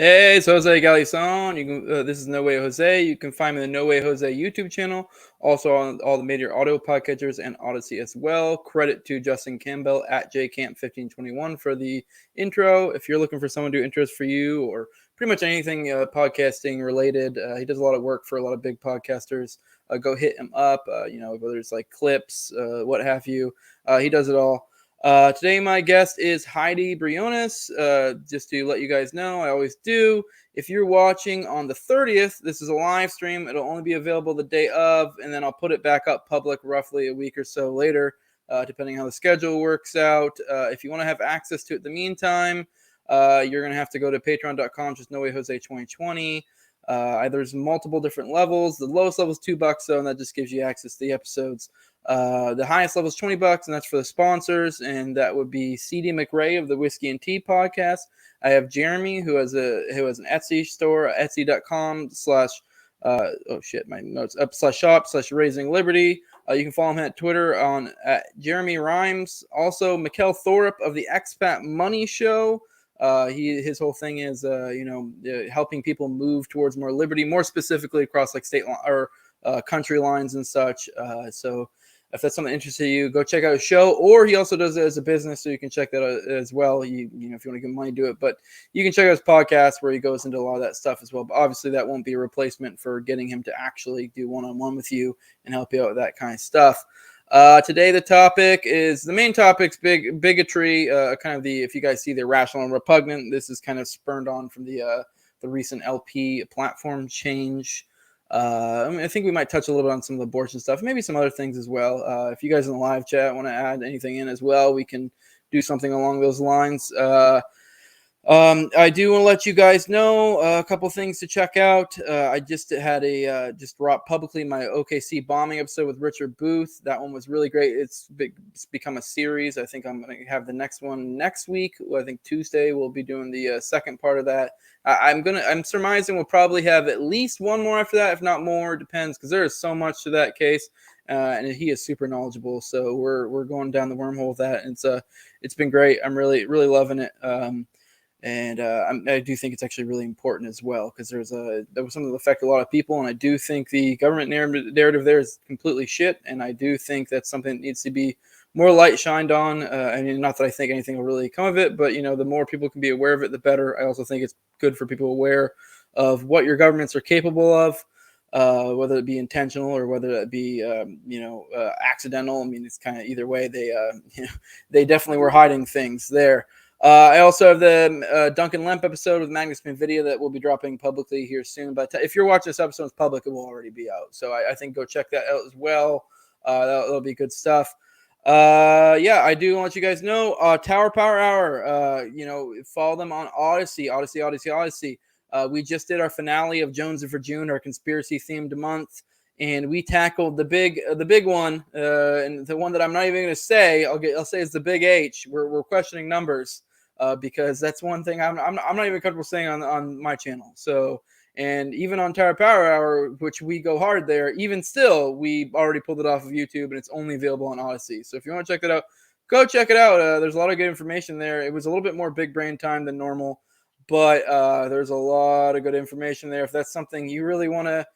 Hey, it's Jose Galison. This is No Way Jose. You can find me on the No Way Jose YouTube channel, also on all the major audio podcatchers and Odyssey as well. Credit to Justin Campbell at JCamp1521 for the intro. If you're looking for someone to do intros for you or pretty much anything podcasting related, he does a lot of work for a lot of big podcasters. Go hit him up. Whether it's like clips, what have you. He does it all. Today, my guest is Heidi Briones. Just to let you guys know, I always do. If you're watching on the 30th, this is a live stream. It'll only be available the day of, and then I'll put it back up public roughly a week or so later, depending how the schedule works out. If you want to have access to it in the meantime, you're going to have to go to patreon.com, just No Way Jose 2020. There's multiple different levels. The lowest level is $2, though, and that just gives you access to the episodes. The highest level is $20, and that's for the sponsors, and that would be CD McRae of the Whiskey and Tea podcast. I have Jeremy, who has an Etsy store, etsy.com/shop/raising liberty. You can follow him at Twitter at Jeremy Rhymes. Also, Mikkel Thorup of the Expat Money Show. His whole thing is helping people move towards more liberty, more specifically across like state or country lines and such. So if that's something that interests you, go check out his show. Or he also does it as a business, so you can check that out as well. If you want to give money, do it. But you can check out his podcast where he goes into a lot of that stuff as well. But obviously, that won't be a replacement for getting him to actually do one-on-one with you and help you out with that kind of stuff. Today, the main topic's bigotry. If you guys see the Irrational and Repugnant, this is kind of spurned on from the recent LP platform change. I think we might touch a little bit on some of the abortion stuff, maybe some other things as well. If you guys in the live chat want to add anything in as well, we can do something along those lines. I do want to let you guys know a couple things to check out. I just had just dropped publicly my OKC bombing episode with Richard Booth. That one was really great. It's become a series. I think I'm going to have the next one next week. I think Tuesday we'll be doing the second part of that. I'm surmising we'll probably have at least one more after that, if not more. Depends, because there is so much to that case, and he is super knowledgeable. So we're going down the wormhole with that. And it's been great. I'm really loving it. And I do think it's actually really important as well, because there was something that affected a lot of people, and I do think the government narrative there is completely shit, and I do think that's something that needs to be more light shined on. Not that I think anything will really come of it, but the more people can be aware of it, the better. I also think it's good for people aware of what your governments are capable of, whether it be intentional or whether it be accidental. I mean, it's kind of either way. They definitely were hiding things there. I also have the Duncan Lemp episode with Magnus Pinvidia that will be dropping publicly here soon. But if you're watching this episode it's public, it will already be out. So I think go check that out as well. That'll be good stuff. I do want you guys know Tower Power Hour. Follow them on Odyssey. We just did our finale of Jones and for June, our conspiracy themed month. And we tackled the big one, and the one that I'm not even going to say. I'll say it's the big H. We're questioning numbers, because that's one thing I'm not even comfortable saying on my channel. So, and even on Tower Power Hour, which we go hard there, even still, we already pulled it off of YouTube, and it's only available on Odyssey. So if you want to check that out, go check it out. There's a lot of good information there. It was a little bit more big brain time than normal, but there's a lot of good information there. If that's something you really want to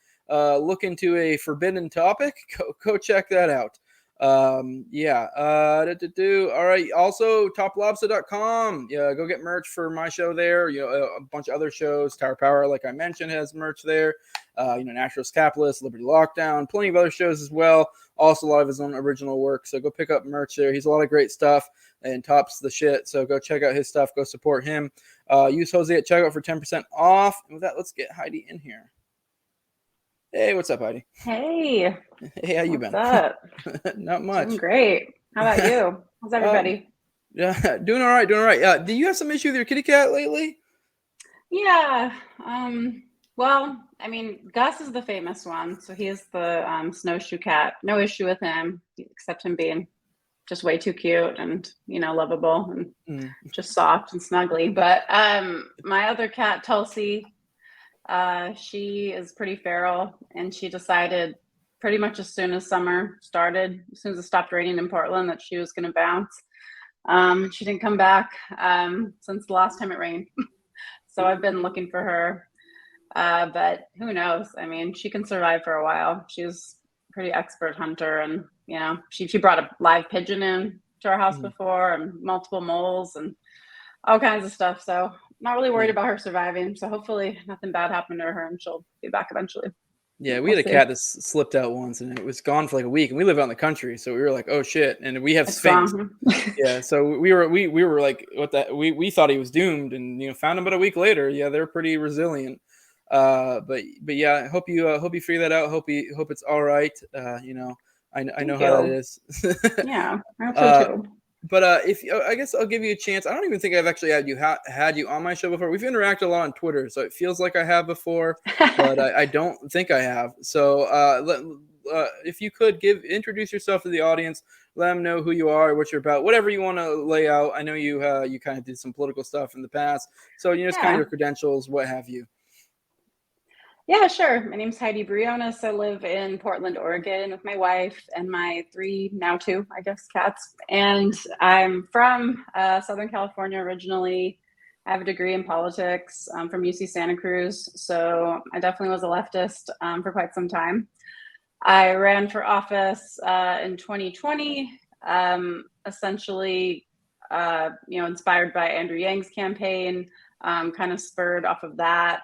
look into, a forbidden topic, go check that out. All right. Also, TopLobsta.com. Go get merch for my show there. A bunch of other shows. Tower Power, like I mentioned, has merch there. Naturalist Capitalist, Liberty Lockdown, plenty of other shows as well. Also, a lot of his own original work. So go pick up merch there. He's a lot of great stuff, and Top's the shit. So go check out his stuff. Go support him. Use Jose at checkout for 10% off. And with that, let's get Heidi in here. Hey, what's up, Heidi? Hey. Hey, how you been? What's up? Not much. Doing great. How about you? How's everybody? Yeah, doing all right. Do you have some issue with your kitty cat lately? Yeah. Well, I mean, Gus is the famous one. So he is the snowshoe cat. No issue with him, except him being just way too cute and, lovable and just soft and snuggly. But my other cat, Tulsi, she is pretty feral, and she decided pretty much as soon as summer started, as soon as it stopped raining in Portland, that she was going to bounce. She didn't come back since the last time it rained. So I've been looking for her. But who knows? I mean, she can survive for a while. She's a pretty expert hunter, and she brought a live pigeon in to our house before, and multiple moles and all kinds of stuff. So not really worried about her surviving. So hopefully nothing bad happened to her and she'll be back eventually. Yeah, we had a cat that slipped out once and it was gone for like a week, and we live out in the country, so we were like, oh shit, and we have Sphinx. Yeah, so we were like, what that we thought he was doomed, and found him about a week later. Yeah, they're pretty resilient. But yeah, I hope you figure that out. Hope it's all right. I know how that is. Yeah, I hope so too. But I guess I'll give you a chance. I don't even think I've actually had you on my show before. We've interacted a lot on Twitter, so it feels like I have before, but I don't think I have. So if you could introduce yourself to the audience, let them know who you are, what you're about, whatever you want to lay out. I know you kind of did some political stuff in the past, so just kind of your credentials, what have you. Yeah, sure. My name's Heidi Briones. I live in Portland, Oregon with my wife and my 3, now 2, I guess, cats. And I'm from Southern California originally. I have a degree in politics from UC Santa Cruz. So I definitely was a leftist for quite some time. I ran for office in 2020, essentially, inspired by Andrew Yang's campaign. Kind of spurred off of that,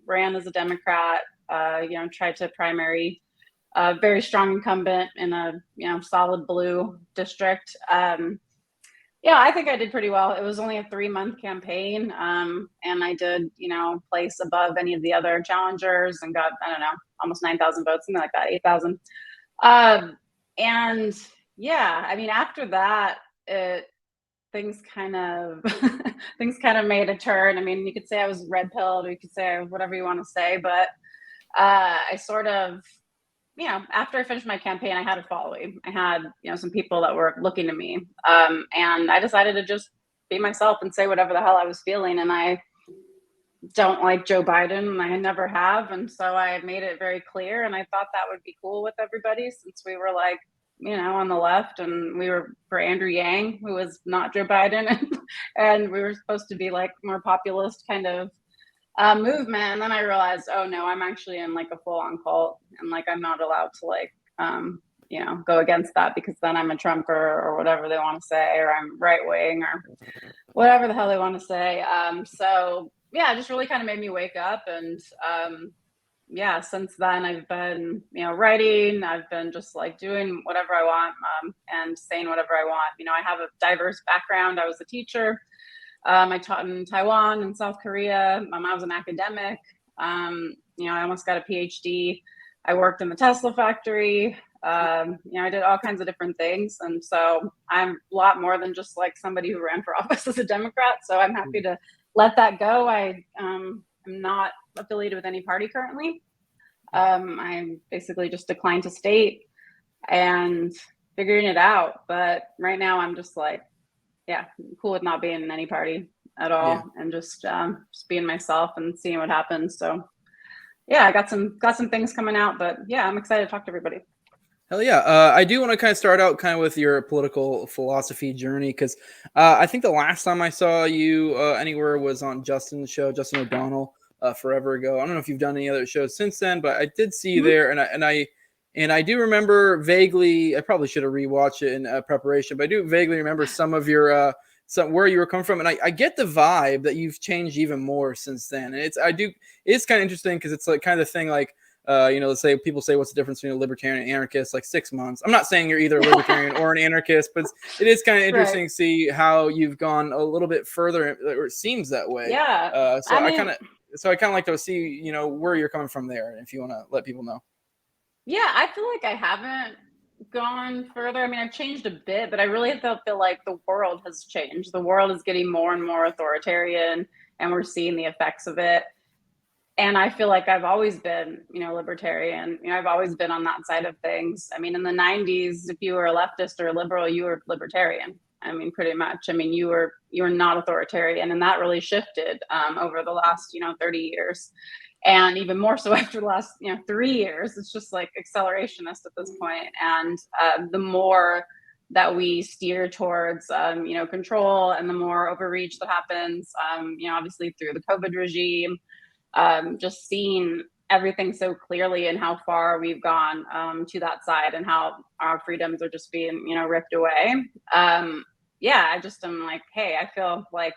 ran as a Democrat, tried to primary a very strong incumbent in a, solid blue district. I think I did pretty well. It was only a 3-month campaign. And I did, place above any of the other challengers and got, I don't know, almost 9,000 votes, something like that, 8,000. And yeah, I mean, after that, things kind of made a turn. I mean, you could say I was red pilled, or you could say whatever you want to say, but I sort of, after I finished my campaign, I had a following. I had, some people that were looking to me, and I decided to just be myself and say whatever the hell I was feeling. And I don't like Joe Biden, and I never have, and so I made it very clear. And I thought that would be cool with everybody, since we were like, on the left, and we were for Andrew Yang, who was not Joe Biden, and we were supposed to be like more populist kind of movement. And then I realized, oh no, I'm actually in like a full-on cult, and like I'm not allowed to like go against that, because then I'm a Trumper or whatever they want to say, or I'm right wing or whatever the hell they want to say. So yeah, it just really kind of made me wake up. And since then I've been, writing. I've been just like doing whatever I want, and saying whatever I want. I have a diverse background. I was a teacher. I taught in Taiwan and South Korea. I was an academic. I almost got a PhD. I worked in the Tesla factory. I did all kinds of different things. And so I'm a lot more than just like somebody who ran for office as a Democrat. So I'm happy to let that go. I'm not affiliated with any party currently. I'm basically just declined to state and figuring it out. But right now I'm just like, cool with not being in any party at all, and just being myself and seeing what happens. So I got some things coming out, but I'm excited to talk to everybody. Hell yeah. I do want to kind of start out kind of with your political philosophy journey, because I think the last time I saw you anywhere was on Justin's show, Justin O'Donnell, forever ago. I don't know if you've done any other shows since then, but I did see you there, and I do remember vaguely. I probably should have rewatched it in preparation, but I do vaguely remember some of your where you were coming from, and I get the vibe that you've changed even more since then. And it's kind of interesting, because it's like kind of the thing like. Let's say people say, what's the difference between a libertarian and anarchist? Like 6 months. I'm not saying you're either a libertarian or an anarchist, but it is kind of interesting to see how you've gone a little bit further, or it seems that way. Yeah. I kind of like to see, where you're coming from there, if you want to let people know. Yeah, I feel like I haven't gone further. I mean, I've changed a bit, but I really feel like the world has changed. The world is getting more and more authoritarian, and we're seeing the effects of it. And I feel like I've always been, libertarian. I've always been on that side of things. I mean, in the 90s, if you were a leftist or a liberal, you were libertarian. I mean, pretty much. I mean, you were not authoritarian, and that really shifted over the last, 30 years, and even more so after the last, 3 years. It's just like accelerationist at this point. And the more that we steer towards, control, and the more overreach that happens, obviously through the COVID regime, just seeing everything so clearly and how far we've gone to that side and how our freedoms are just being, ripped away. I just am like, hey, I feel like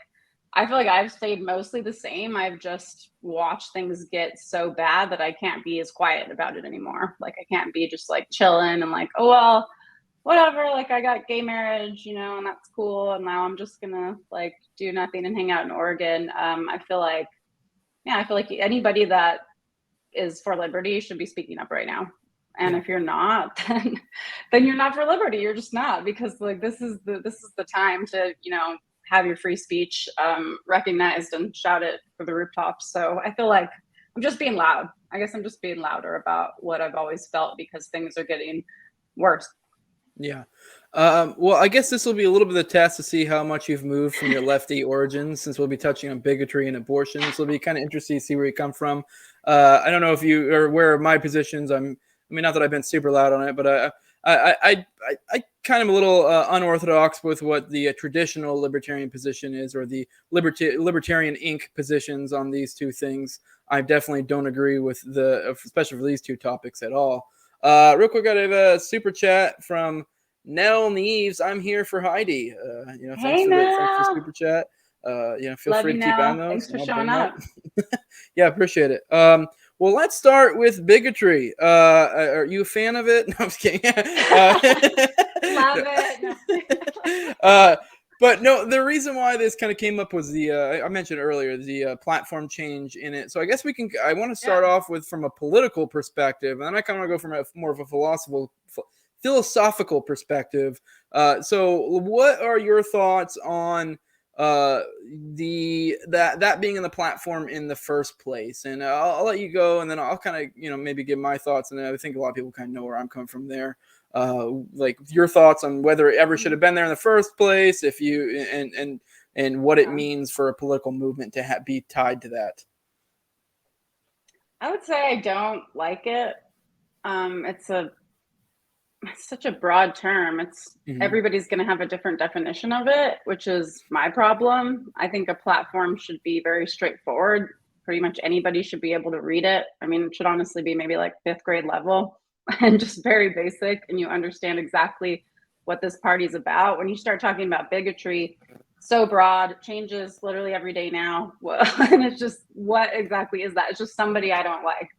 I've stayed mostly the same. I've just watched things get so bad that I can't be as quiet about it anymore. Like, I can't be just like chilling and like, oh, well, whatever. Like, I got gay marriage, and that's cool. And now I'm just gonna like do nothing and hang out in Oregon. I feel like anybody that is for liberty should be speaking up right now. And if you're not, then you're not for liberty. You're just not, because like this is the time to, have your free speech recognized and shout it for the rooftops. So I feel like I'm just being loud. I guess I'm just being louder about what I've always felt, because things are getting worse. Yeah. Well, I guess this will be a little bit of a test to see how much you've moved from your lefty origins, since we'll be touching on bigotry and abortion. So it'll be kind of interesting to see where you come from. I don't know if you are aware of my positions. I mean, not that I've been super loud on it, but I kind of a little unorthodox with what the traditional libertarian position is, or the libertarian Inc. positions on these two things. I definitely don't agree with especially for these two topics at all. Real quick, I have a super chat from Nell Neves. I'm here for Heidi. Thanks for the super chat. Feel Love free to keep on those. Thanks for showing up. Yeah, appreciate it. Well, let's start with bigotry. Are you a fan of it? No, I'm just kidding. Love it. But no, the reason why this kind of came up was I mentioned earlier, the platform change in it. So I guess I want to start off with from a political perspective, and then I kind of go from more of a philosophical perspective. So what are your thoughts on that being in the platform in the first place? And I'll let you go, and then I'll kind of maybe give my thoughts, and I think a lot of people kind of know where I'm coming from there. Like your thoughts on whether it ever should have been there in the first place, if you and what it means for a political movement to be tied to that. I would say I don't like it. It's such a broad term. Everybody's going to have a different definition of it, which is my problem. I think a platform should be very straightforward. Pretty much anybody should be able to read it. I mean, it should honestly be maybe like 5th grade level and just very basic, and you understand exactly what this party's about. When you start talking about bigotry, so broad, it changes literally every day now. And it's just, what exactly is that? It's just somebody I don't like.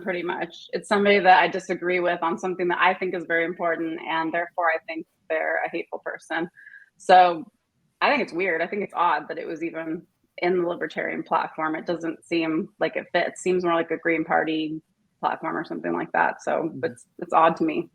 Pretty much. It's somebody that I disagree with on something that I think is very important, and therefore I think they're a hateful person. So I think it's weird. I think it's odd that it was even in the libertarian platform. It doesn't seem like it fits. It seems more like a Green Party platform or something like that. So it's odd to me.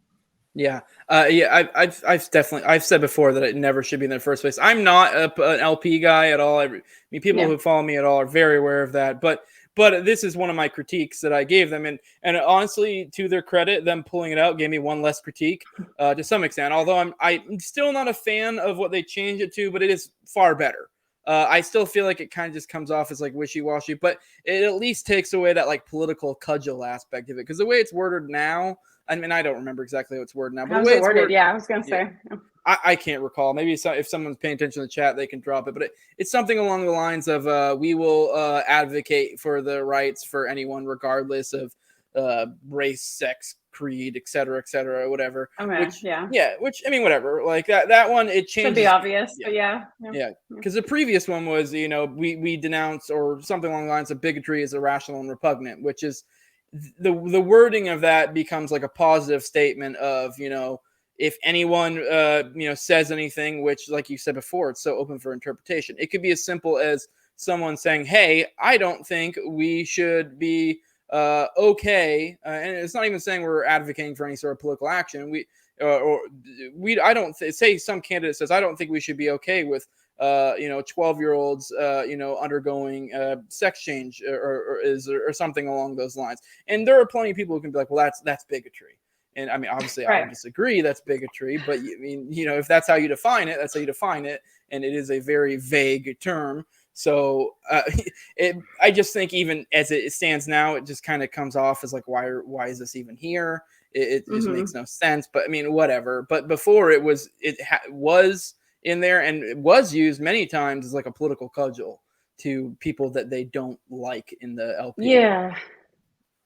Yeah. I've said before that it never should be in the first place. I'm not an LP guy at all. People who follow me at all are very aware of that, but this is one of my critiques that I gave them, and honestly, to their credit, them pulling it out gave me one less critique to some extent. Although I'm still not a fan of what they changed it to, but it is far better. I still feel like it kind of just comes off as like wishy-washy, but it at least takes away that like political cudgel aspect of it, because the way it's worded now, I mean, I don't remember exactly how it's worded now, but the way it's worded, I was going to say. I can't recall. Maybe if someone's paying attention to the chat, they can drop it. But it's something along the lines of we will advocate for the rights for anyone, regardless of race, sex, creed, et cetera, whatever. Okay, which I mean, whatever. Like that one, it changes. Should be obvious, but because the previous one was, we denounce, or something along the lines of bigotry is irrational and repugnant, which is the wording of that becomes like a positive statement of, if anyone, says anything, which, like you said before, it's so open for interpretation. It could be as simple as someone saying, hey, I don't think we should be okay. And it's not even saying we're advocating for any sort of political action. I don't say some candidate says, I don't think we should be okay with 12-year-olds, undergoing sex change or something along those lines. And there are plenty of people who can be like, well, that's bigotry. And I mean, obviously, right. I would disagree that's bigotry, but if that's how you define it, that's how you define it. And it is a very vague term. So I just think even as it stands now, it just kind of comes off as like, why is this even here? It just makes no sense. But I mean, whatever. But before was in there, and it was used many times as like a political cudgel to people that they don't like in the LP. Yeah.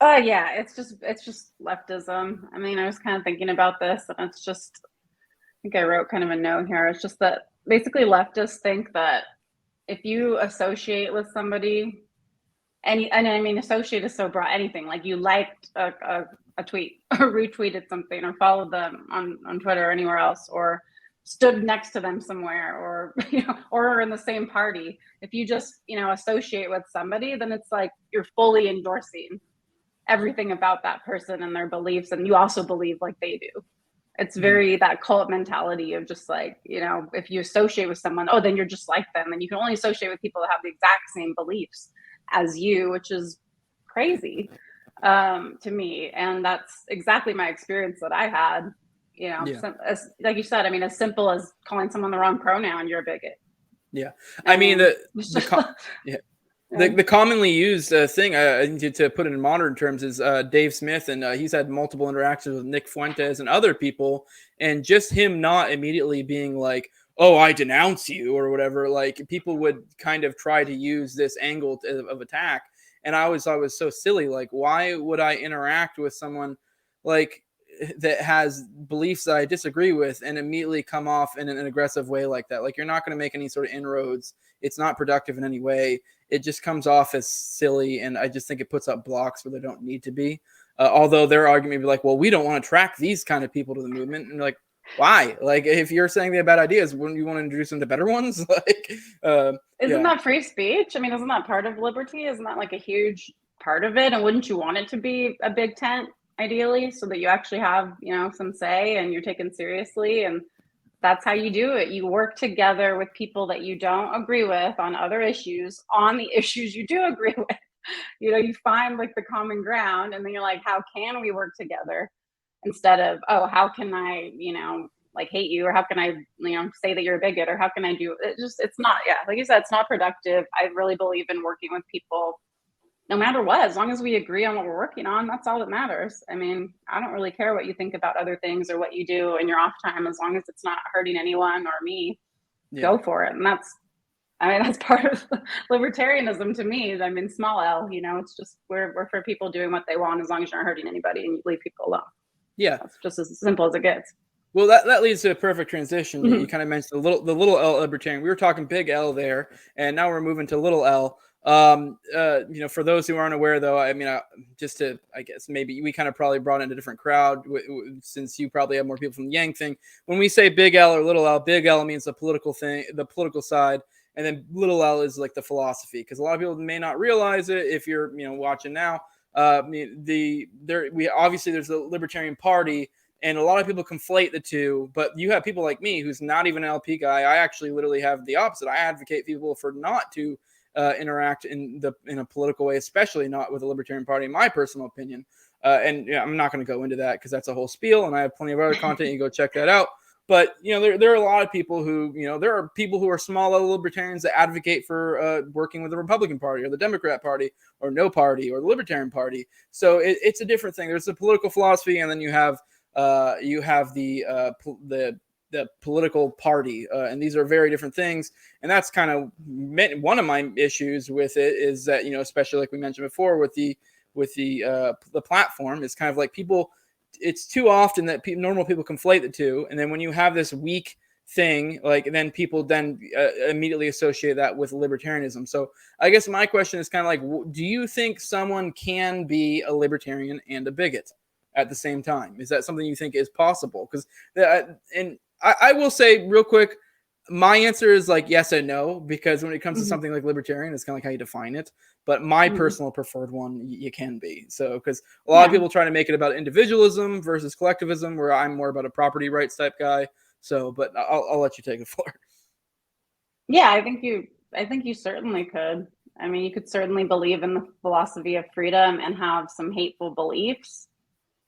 Yeah, it's just leftism. I mean, I was kind of thinking about this, and it's just, I think I wrote kind of a note here. It's just that basically leftists think that if you associate with somebody, and I mean, associate is so broad, anything like you liked a tweet or retweeted something or followed them on Twitter or anywhere else, or stood next to them somewhere, or or in the same party. If you just associate with somebody, then it's like you're fully endorsing everything about that person and their beliefs, and you also believe like they do. It's very that cult mentality of just like, if you associate with someone, oh, then you're just like them, and you can only associate with people that have the exact same beliefs as you, which is crazy to me. And that's exactly my experience that I had. Like you said, I mean, as simple as calling someone the wrong pronoun, you're a bigot. Yeah, I mean the commonly used thing to put it in modern terms is Dave Smith, and he's had multiple interactions with Nick Fuentes and other people, and just him not immediately being like, oh, I denounce you or whatever. Like people would kind of try to use this angle of attack, and I always thought it was so silly. Like, why would I interact with someone like that has beliefs that I disagree with and immediately come off in an aggressive way like that? Like, you're not going to make any sort of inroads. It's not productive in any way. It just comes off as silly, and I just think it puts up blocks where they don't need to be. Although their argument would be like, well, we don't want to track these kind of people to the movement. And like, why? Like, if you're saying they have bad ideas, wouldn't you want to introduce them to better ones? Like, isn't that free speech? I mean, isn't that part of liberty? Isn't that like a huge part of it? And wouldn't you want it to be a big tent, ideally, so that you actually have, some say and you're taken seriously? And that's how you do it. You work together with people that you don't agree with on other issues, on the issues you do agree with. You find like the common ground, and then you're like, how can we work together? Instead of, oh, how can I, like hate you, or how can I, say that you're a bigot, or how can I do it? It's not, like you said, it's not productive. I really believe in working with people no matter what, as long as we agree on what we're working on. That's all that matters. I mean, I don't really care what you think about other things or what you do in your off time, as long as it's not hurting anyone or me. Go for it. And that's part of libertarianism to me. I mean, small L, it's just we're for people doing what they want, as long as you're not hurting anybody and you leave people alone. Yeah, that's just as simple as it gets. Well, that leads to a perfect transition. You kind of mentioned the little L libertarian. We were talking big L there, and now we're moving to little L. For those who aren't aware, though, I mean, I guess maybe we kind of probably brought in a different crowd since you probably have more people from the Yang thing. When we say big L or little L, big L means the political thing, the political side, and then little L is like the philosophy. Because a lot of people may not realize it if you're watching now. There's the Libertarian Party. And a lot of people conflate the two, but you have people like me who's not even an LP guy. I actually literally have the opposite. I advocate people for not to interact in a political way, especially not with the Libertarian Party, in my personal opinion. I'm not going to go into that because that's a whole spiel, and I have plenty of other content. You can go check that out. But there are a lot of people who there are people who are small level libertarians that advocate for working with the Republican Party or the Democrat Party or no party or the Libertarian Party. So it's a different thing. There's a political philosophy, and then you have the political party, and these are very different things. And that's kind of one of my issues with it, is that especially like we mentioned before with the platform, is kind of like people. It's too often that normal people conflate the two, and then when you have this weak thing, like then people then immediately associate that with libertarianism. So I guess my question is kind of like, do you think someone can be a libertarian and a bigot at the same time? Is that something you think is possible? Because I will say real quick, my answer is like yes and no, because when it comes to something like libertarian, it's kind of like how you define it. But my personal preferred one, you can be. So because a lot of people try to make it about individualism versus collectivism, where I'm more about a property rights type guy. So, but I'll let you take the floor. Yeah, I think you certainly could. I mean, you could certainly believe in the philosophy of freedom and have some hateful beliefs,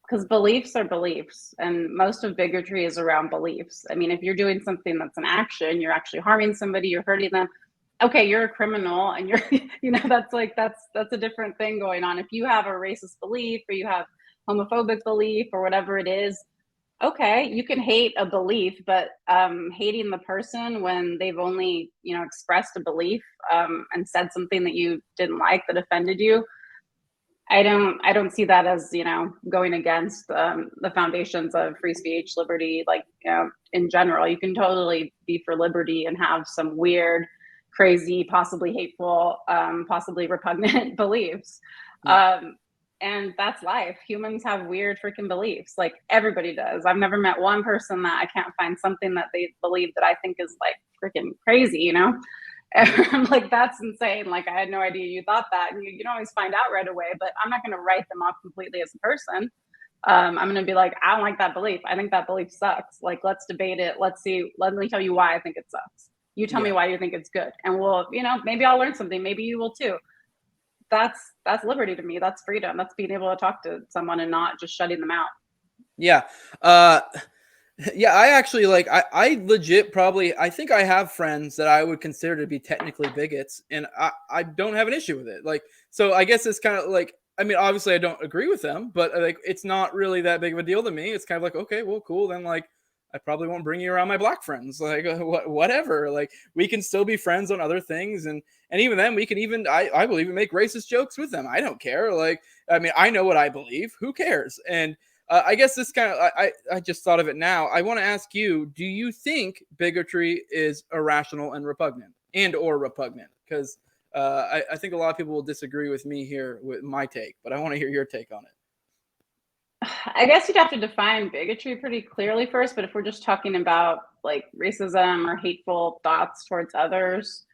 because beliefs are beliefs, and most of bigotry is around beliefs. I mean, if you're doing something that's an action, you're actually harming somebody, you're hurting them, okay, you're a criminal and you're, that's like, that's a different thing going on. If you have a racist belief or you have homophobic belief or whatever it is, okay, you can hate a belief, but hating the person when they've only, expressed a belief and said something that you didn't like that offended you, I don't see that as, going against the foundations of free speech, liberty, like, in general. You can totally be for liberty and have some weird, crazy, possibly hateful, possibly repugnant beliefs. Yeah. And that's life. Humans have weird freaking beliefs. Like everybody does. I've never met one person that I can't find something that they believe that I think is like freaking crazy. And Yeah. I'm like, that's insane. Like, I had no idea you thought that. And you don't always find out right away, but I'm not going to write them off completely as a person. I'm going to be like, I don't like that belief. I think that belief sucks. Like, let's debate it. Let's see. Let me tell you why I think it sucks. You tell me Yeah. why you think it's good. And we'll, maybe I'll learn something. Maybe you will too. That's liberty to me. That's freedom. That's being able to talk to someone and not just shutting them out. Yeah. Yeah, I actually I legit probably I think I have friends that I would consider to be technically bigots, and I don't have an issue with it. Like, so I guess it's kind of like, I mean, obviously I don't agree with them, but like it's not really that big of a deal to me. It's kind of like, okay, well, cool. Then like I probably won't bring you around my black friends. Like whatever. Like we can still be friends on other things, and even then we can even I will even make racist jokes with them. I don't care. Like, I mean, I know what I believe. Who cares? And I guess this kind of, I just thought of it now. I want to ask you, do you think bigotry is irrational and repugnant or repugnant? Because I think a lot of people will disagree with me here with my take, but I want to hear your take on it. I guess you'd have to define bigotry pretty clearly first, but if we're just talking about like racism or hateful thoughts towards others,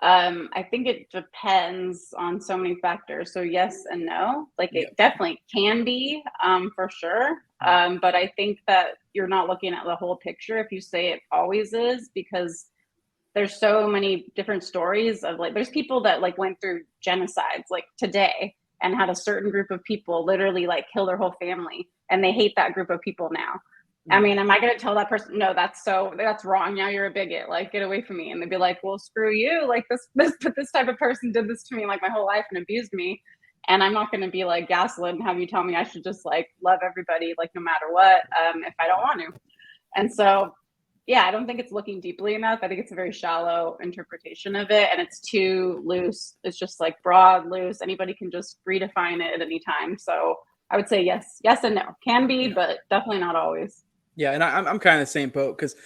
I think it depends on so many factors. So yes and no. Like Yeah. it definitely can be, for sure. But I think that you're not looking at the whole picture if you say it always is, because there's so many different stories of like, there's people that like went through genocides like today and had a certain group of people literally like kill their whole family, and they hate that group of people now. I mean, am I going to tell that person, no, that's wrong. Now you're a bigot. Like, get away from me. And they'd be like, well, screw you. Like this type of person did this to me like my whole life and abused me. And I'm not going to be like gaslit and have you tell me I should just like love everybody, like no matter what, if I don't want to. And so, yeah, I don't think it's looking deeply enough. I think it's a very shallow interpretation of it, and it's too loose. It's just like broad, loose. Anybody can just redefine it at any time. So I would say yes and no. Can be, Yeah. but definitely not always. Yeah, and I'm kind of the same boat because,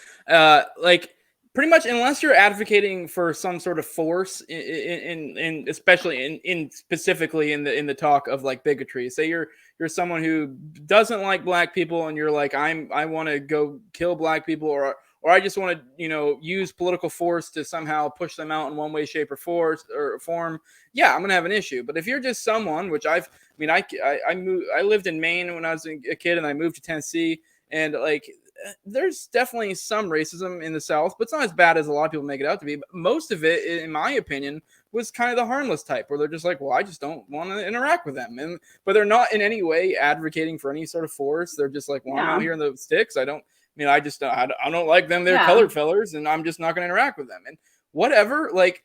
like, pretty much unless you're advocating for some sort of force in especially in specifically in the talk of like bigotry. Say you're someone who doesn't like black people and you're like I want to go kill black people, or I just want to use political force to somehow push them out in one way, shape, or form. Yeah, I'm gonna have an issue. But if you're just someone, which I lived in Maine when I was a kid and I moved to Tennessee. And like, there's definitely some racism in the South, but it's not as bad as a lot of people make it out to be. But most of it, in my opinion, was kind of the harmless type, where they're just like, well, I just don't want to interact with them, but they're not in any way advocating for any sort of force. They're just like, well, I'm out here in the sticks. I don't like them. They're colored fellers, and I'm just not going to interact with them. And whatever, like,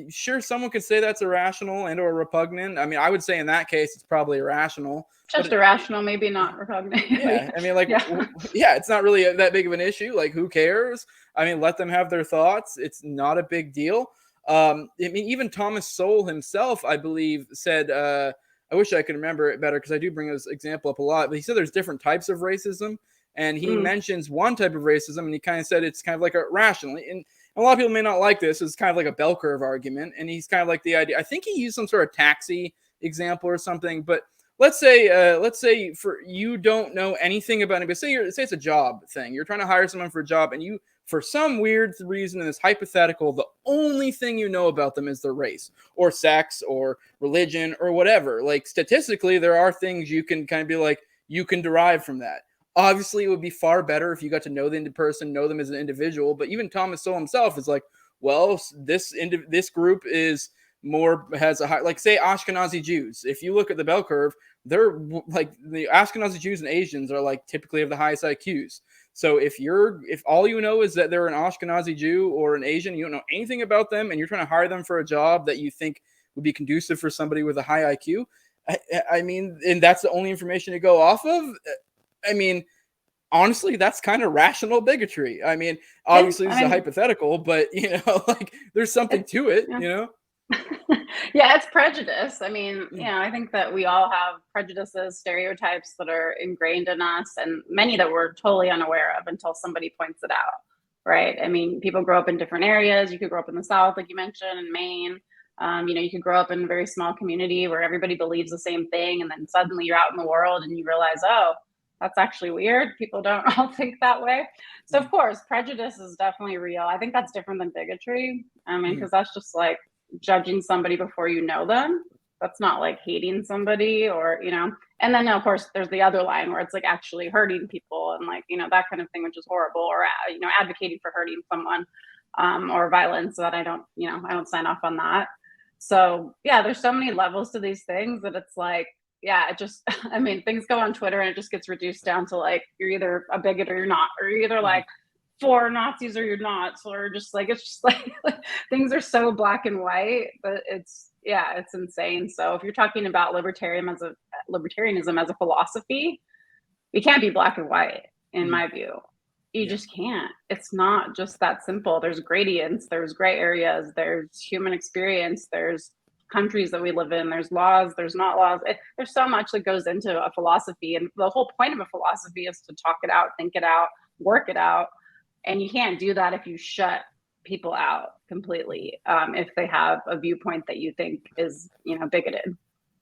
sure, someone could say that's irrational and or repugnant. I mean, I would say in that case, it's probably irrational. Just irrational, maybe not repugnant. Yeah, I mean, like, yeah, it's not really that big of an issue. Like, who cares? I mean, let them have their thoughts. It's not a big deal. I mean, even Thomas Sowell himself, I believe, said, I wish I could remember it better because I do bring this example up a lot, but he said there's different types of racism. And he mentions one type of racism, and he kind of said it's kind of like a rational. And a lot of people may not like this. It's kind of like a bell curve argument. And he's kind of like the idea. I think he used some sort of taxi example or something, but let's say for you don't know anything about anybody. Say it's a job thing. You're trying to hire someone for a job, and you, for some weird reason in this hypothetical, the only thing you know about them is their race or sex or religion or whatever. Like statistically, there are things you can kind of be like, you can derive from that. Obviously, it would be far better if you got to know the person, know them as an individual. But even Thomas Sowell himself is like, well, this group is has a high, like say Ashkenazi Jews. If you look at the bell curve, they're like the Ashkenazi Jews and Asians are like typically have the highest IQs. So if all you know is that they're an Ashkenazi Jew or an Asian, you don't know anything about them, and you're trying to hire them for a job that you think would be conducive for somebody with a high IQ, I mean, and that's the only information to go off of. I mean, honestly, that's kind of rational bigotry. I mean, obviously this is a hypothetical, but like there's something to it, Yeah, it's prejudice. I mean, I think that we all have prejudices, stereotypes that are ingrained in us, and many that we're totally unaware of until somebody points it out, right? I mean, people grow up in different areas. You could grow up in the South, like you mentioned, in Maine. You could grow up in a very small community where everybody believes the same thing, and then suddenly you're out in the world and you realize, oh, that's actually weird. People don't all think that way. So of course, prejudice is definitely real. I think that's different than bigotry. I mean, because that's just like judging somebody before you know them. That's not like hating somebody or, and then of course there's the other line where it's like actually hurting people and like, that kind of thing, which is horrible, or, advocating for hurting someone, or violence that I don't sign off on that. So yeah, there's so many levels to these things that it's like, yeah, it just, I mean, things go on Twitter and it just gets reduced down to like, you're either a bigot or you're not, or you're either like for Nazis or you're not, or just like, it's just like things are so black and white, but it's insane. So if you're talking about libertarianism as a philosophy, we can't be black and white in my view. You just can't. It's not just that simple. There's gradients, there's gray areas, there's human experience, there's countries that we live in, there's laws, there's not laws. There's so much that goes into a philosophy, and the whole point of a philosophy is to talk it out, think it out, work it out. And you can't do that if you shut people out completely, if they have a viewpoint that you think is bigoted.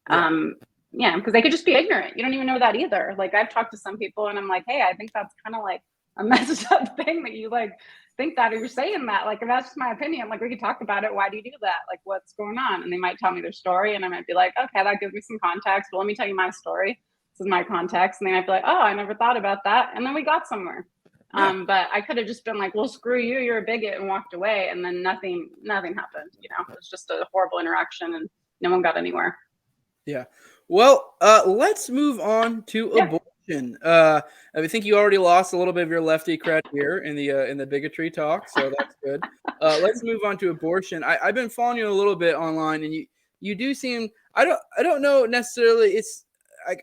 Because they could just be ignorant. You don't even know that either. Like I've talked to some people and I'm like, hey, I think that's kind of like a messed up thing that you like think that, or you're saying that. Like if that's just my opinion, like we could talk about it. Why do you do that? Like what's going on? And they might tell me their story and I might be like, okay, that gives me some context, but let me tell you my story. This is my context. And they might be like, oh, I never thought about that. And then we got somewhere. But I could have just been like, well, screw you, you're a bigot, and walked away, and then nothing happened. It was just a horrible interaction and no one got anywhere. Yeah. Well, let's move on to abortion. I think you already lost a little bit of your lefty cred here in the bigotry talk, so that's good. Let's move on to abortion. I've been following you a little bit online, and you do seem, I don't know necessarily,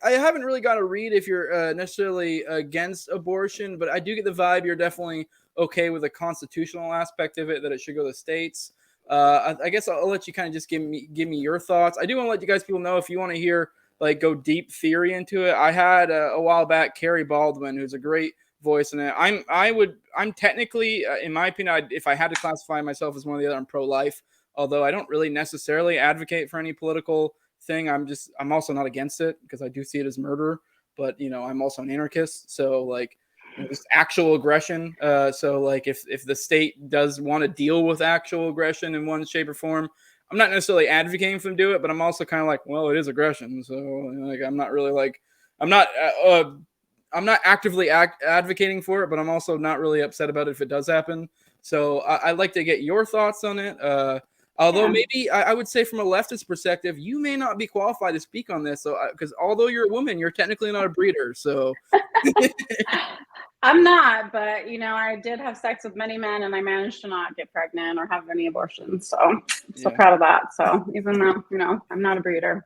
I haven't really got a read if you're necessarily against abortion, but I do get the vibe you're definitely okay with the constitutional aspect of it, that it should go to states. I guess I'll let you kind of just give me your thoughts. I do want to let you guys people know, if you want to hear like go deep theory into it. I had a while back Carrie Baldwin, who's a great voice in it. I'm technically, in my opinion, if I had to classify myself as one of the other, I'm pro-life, although I don't really necessarily advocate for any political thing. I'm also not against it because I do see it as murder, but I'm also an anarchist, so like just actual aggression. So like if the state does want to deal with actual aggression in one shape or form, I'm not necessarily advocating for them to do it, but I'm also kind of like, well, it is aggression, so like I'm not really like I'm not actively advocating for it, but I'm also not really upset about it if it does happen. So I'd like to get your thoughts on it. Although maybe I would say from a leftist perspective, you may not be qualified to speak on this. So because although you're a woman, you're technically not a breeder. So I'm not, but I did have sex with many men and I managed to not get pregnant or have any abortions. So I'm so proud of that. So even though, I'm not a breeder.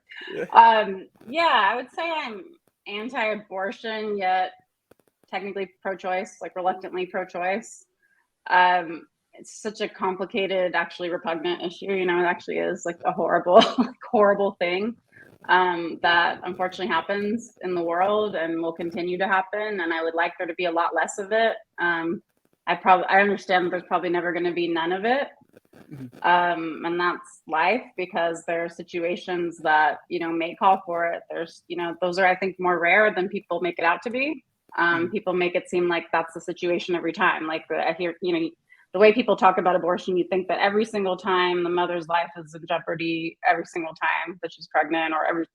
I would say I'm anti-abortion, yet technically pro-choice, like reluctantly pro-choice. It's such a complicated, actually repugnant issue. It actually is like a horrible thing that unfortunately happens in the world and will continue to happen. And I would like there to be a lot less of it. I understand that there's probably never going to be none of it. And that's life, because there are situations that, may call for it. There's, those are, I think, more rare than people make it out to be. People make it seem like that's the situation every time. Like I hear, the way people talk about abortion, you think that every single time the mother's life is in jeopardy, every single time that she's pregnant, or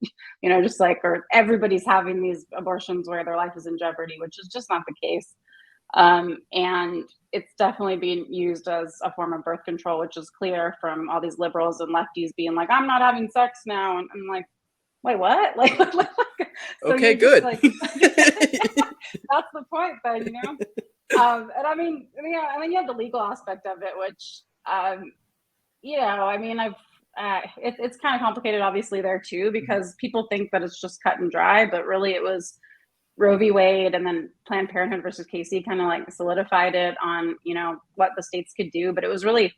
or everybody's having these abortions where their life is in jeopardy, which is just not the case. And it's definitely being used as a form of birth control, which is clear from all these liberals and lefties being like, I'm not having sex now. And I'm like, wait, what? So okay, good. that's the point then, And I mean, and then you have the legal aspect of it, which, I mean, it's kind of complicated, obviously, there too, because people think that it's just cut and dry, but really it was Roe v. Wade and then Planned Parenthood versus Casey kind of like solidified it on, what the states could do. But it was really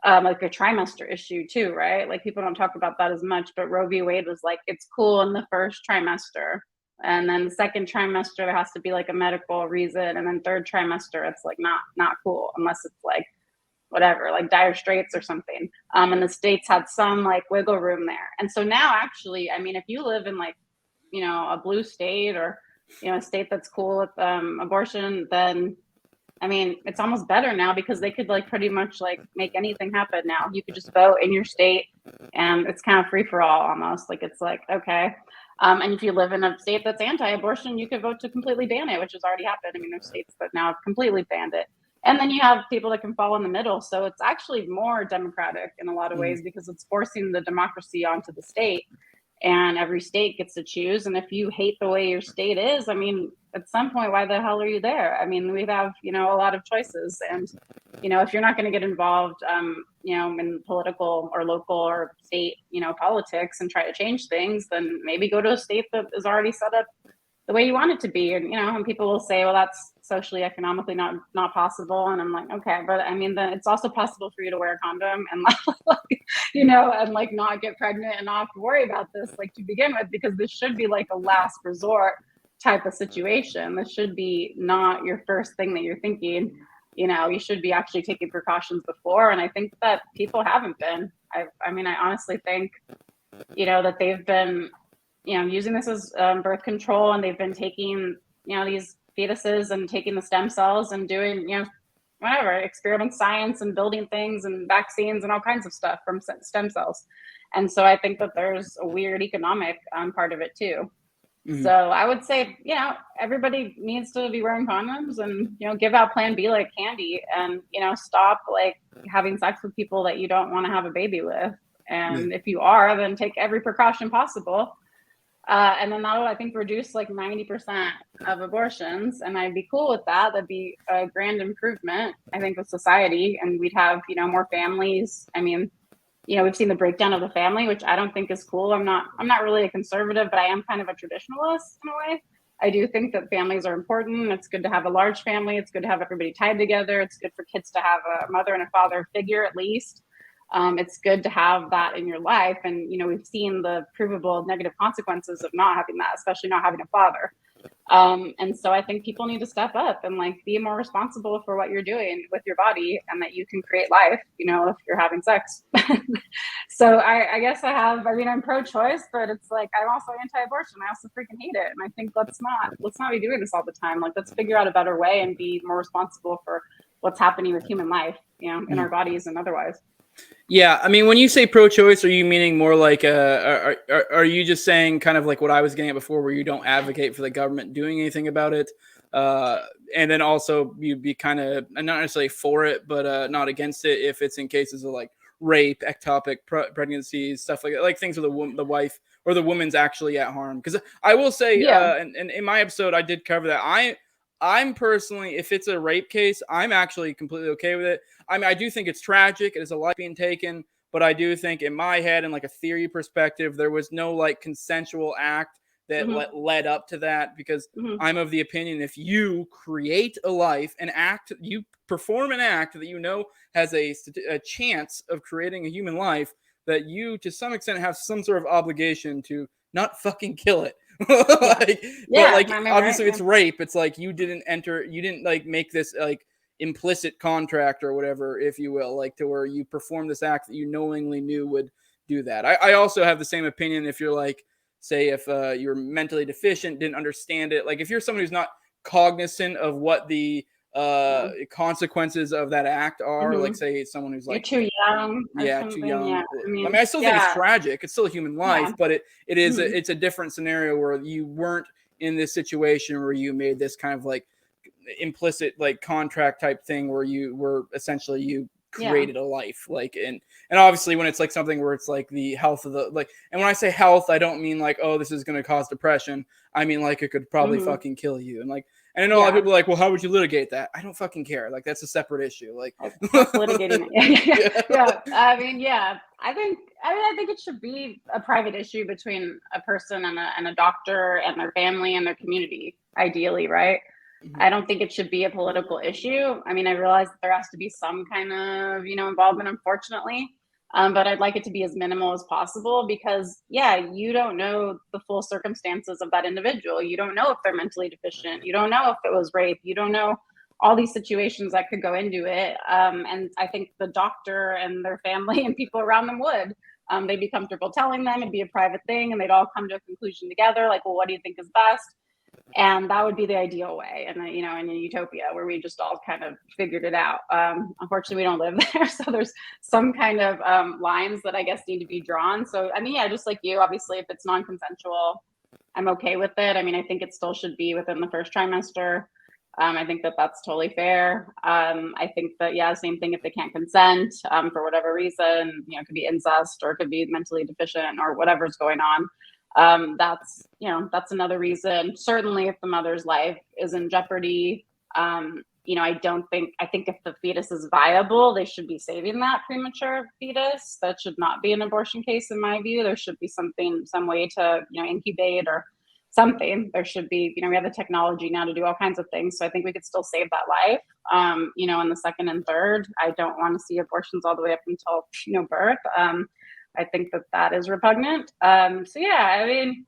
like a trimester issue too, right? Like people don't talk about that as much, but Roe v. Wade was like, it's cool in the first trimester. And then the second trimester, there has to be like a medical reason. And then third trimester, it's like not cool unless it's like whatever, like dire straits or something. And the states had some like wiggle room there. And so now actually, I mean, if you live in like, a blue state or, a state that's cool with abortion, then I mean, it's almost better now because they could like pretty much like make anything happen now. You could just vote in your state and it's kind of free for all almost. Like it's like, okay. And if you live in a state that's anti-abortion, you could vote to completely ban it, which has already happened. I mean, there's states that now have completely banned it. And then you have people that can fall in the middle. So it's actually more democratic in a lot of ways because it's forcing the democracy onto the state. And every state gets to choose. And if you hate the way your state is, I mean, at some point, why the hell are you there? I mean, we have, a lot of choices. And, if you're not going to get involved, in political or local or state, politics and try to change things, then maybe go to a state that is already set up the way you want it to be. And, and people will say, well, that's socially, economically not possible. And I'm like, okay, but I mean, then it's also possible for you to wear a condom and and like not get pregnant and not have to worry about this, like to begin with, because this should be like a last resort type of situation. This should be not your first thing that you're thinking. You should be actually taking precautions before. And I think that people haven't been. I mean, I honestly think, that they've been, using this as birth control, and they've been taking, these fetuses and taking the stem cells and doing, whatever, experiment science and building things and vaccines and all kinds of stuff from stem cells. And so I think that there's a weird economic part of it too. Mm-hmm. So I would say, everybody needs to be wearing condoms and, give out Plan B like candy and, stop like having sex with people that you don't want to have a baby with. And if you are, then take every precaution possible. And then that'll, I think, reduce like 90% of abortions. And I'd be cool with that. That'd be a grand improvement, I think, with society. And we'd have, more families. I mean, we've seen the breakdown of the family, which I don't think is cool. I'm not really a conservative, but I am kind of a traditionalist in a way. I do think that families are important. It's good to have a large family. It's good to have everybody tied together. It's good for kids to have a mother and a father figure at least. It's good to have that in your life. And, we've seen the provable negative consequences of not having that, especially not having a father. And so I think people need to step up and like be more responsible for what you're doing with your body and that you can create life, if you're having sex. So I guess I'm pro-choice, but it's like, I'm also anti-abortion. I also freaking hate it. And I think let's not be doing this all the time. Like, let's figure out a better way and be more responsible for what's happening with human life, in our bodies and otherwise. Yeah, I mean, when you say pro-choice, are you meaning more like are you just saying kind of like what I was getting at before, where you don't advocate for the government doing anything about it, and then also you'd be kind of not necessarily for it, but not against it if it's in cases of like rape, ectopic pregnancies, stuff like that, like things where the wife or the woman's actually at harm? Because I will say, and in my episode, I did cover that. I'm personally, if it's a rape case, I'm actually completely okay with it. I mean, I do think it's tragic. It is a life being taken, but I do think in my head and like a theory perspective, there was no like consensual act that led up to that, because I'm of the opinion if you create a life, an act, you perform an act that has a chance of creating a human life, that you to some extent have some sort of obligation to not fucking kill it. Obviously it's rape. It's like you didn't like make this like implicit contract or whatever, if you will, like to where you perform this act that you knowingly knew would do that. I also have the same opinion if you're like, say, if you're mentally deficient, didn't understand it. Like if you're someone who's not cognizant of what the consequences of that act are, like say someone who's like you're too young. Too young. Yeah. I still think it's tragic. It's still a human life, but it is it's a different scenario where you weren't in this situation where you made this kind of like implicit like contract type thing where you were essentially you created a life. Like, and obviously when it's like something where it's like the health of the, like, and when I say health, I don't mean like, oh, this is going to cause depression. I mean, like, it could probably fucking kill you. And like, and I know a lot of people are like, well, how would you litigate that? I don't fucking care. Like, that's a separate issue. Like, litigating it. Yeah. I mean, yeah. I think it should be a private issue between a person and a doctor and their family and their community, ideally, right? I don't think it should be a political issue. I mean, I realize that there has to be some kind of, involvement, unfortunately. But I'd like it to be as minimal as possible because, you don't know the full circumstances of that individual. You don't know if they're mentally deficient. You don't know if it was rape. You don't know all these situations that could go into it. And I think the doctor and their family and people around them would. They'd be comfortable telling them. It'd be a private thing, and they'd all come to a conclusion together. Like, well, what do you think is best? And that would be the ideal way. And in a utopia where we just all kind of figured it out. Unfortunately, we don't live there. So there's some kind of lines that I guess need to be drawn. So, I mean, just like you, obviously, if it's non-consensual, I'm okay with it. I mean, I think it still should be within the first trimester. I think that that's totally fair. I think that, same thing if they can't consent for whatever reason, it could be incest or it could be mentally deficient or whatever's going on. That's another reason. Certainly if the mother's life is in jeopardy, I think if the fetus is viable, they should be saving that premature fetus. That should not be an abortion case in my view. There should be some way to, incubate or something. There should be, we have the technology now to do all kinds of things. So I think we could still save that life, in the second and third. I don't want to see abortions all the way up until, birth. I think that is repugnant. I mean,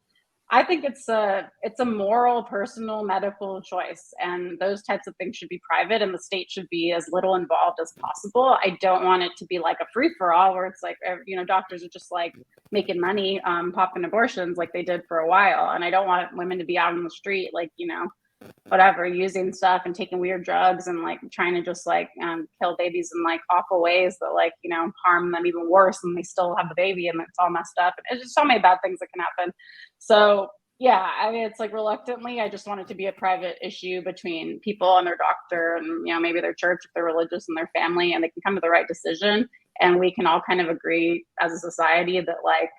I think it's a moral, personal, medical choice, and those types of things should be private, and the state should be as little involved as possible. I don't want it to be like a free for all where it's like, doctors are just like making money, popping abortions like they did for a while, and I don't want women to be out on the street like whatever, using stuff and taking weird drugs and like trying to just like kill babies in like awful ways that like harm them even worse, and they still have the baby and it's all messed up. And it's just so many bad things that can happen. So I mean, it's like reluctantly, I just want it to be a private issue between people and their doctor and maybe their church if they're religious and their family, and they can come to the right decision, and we can all kind of agree as a society that like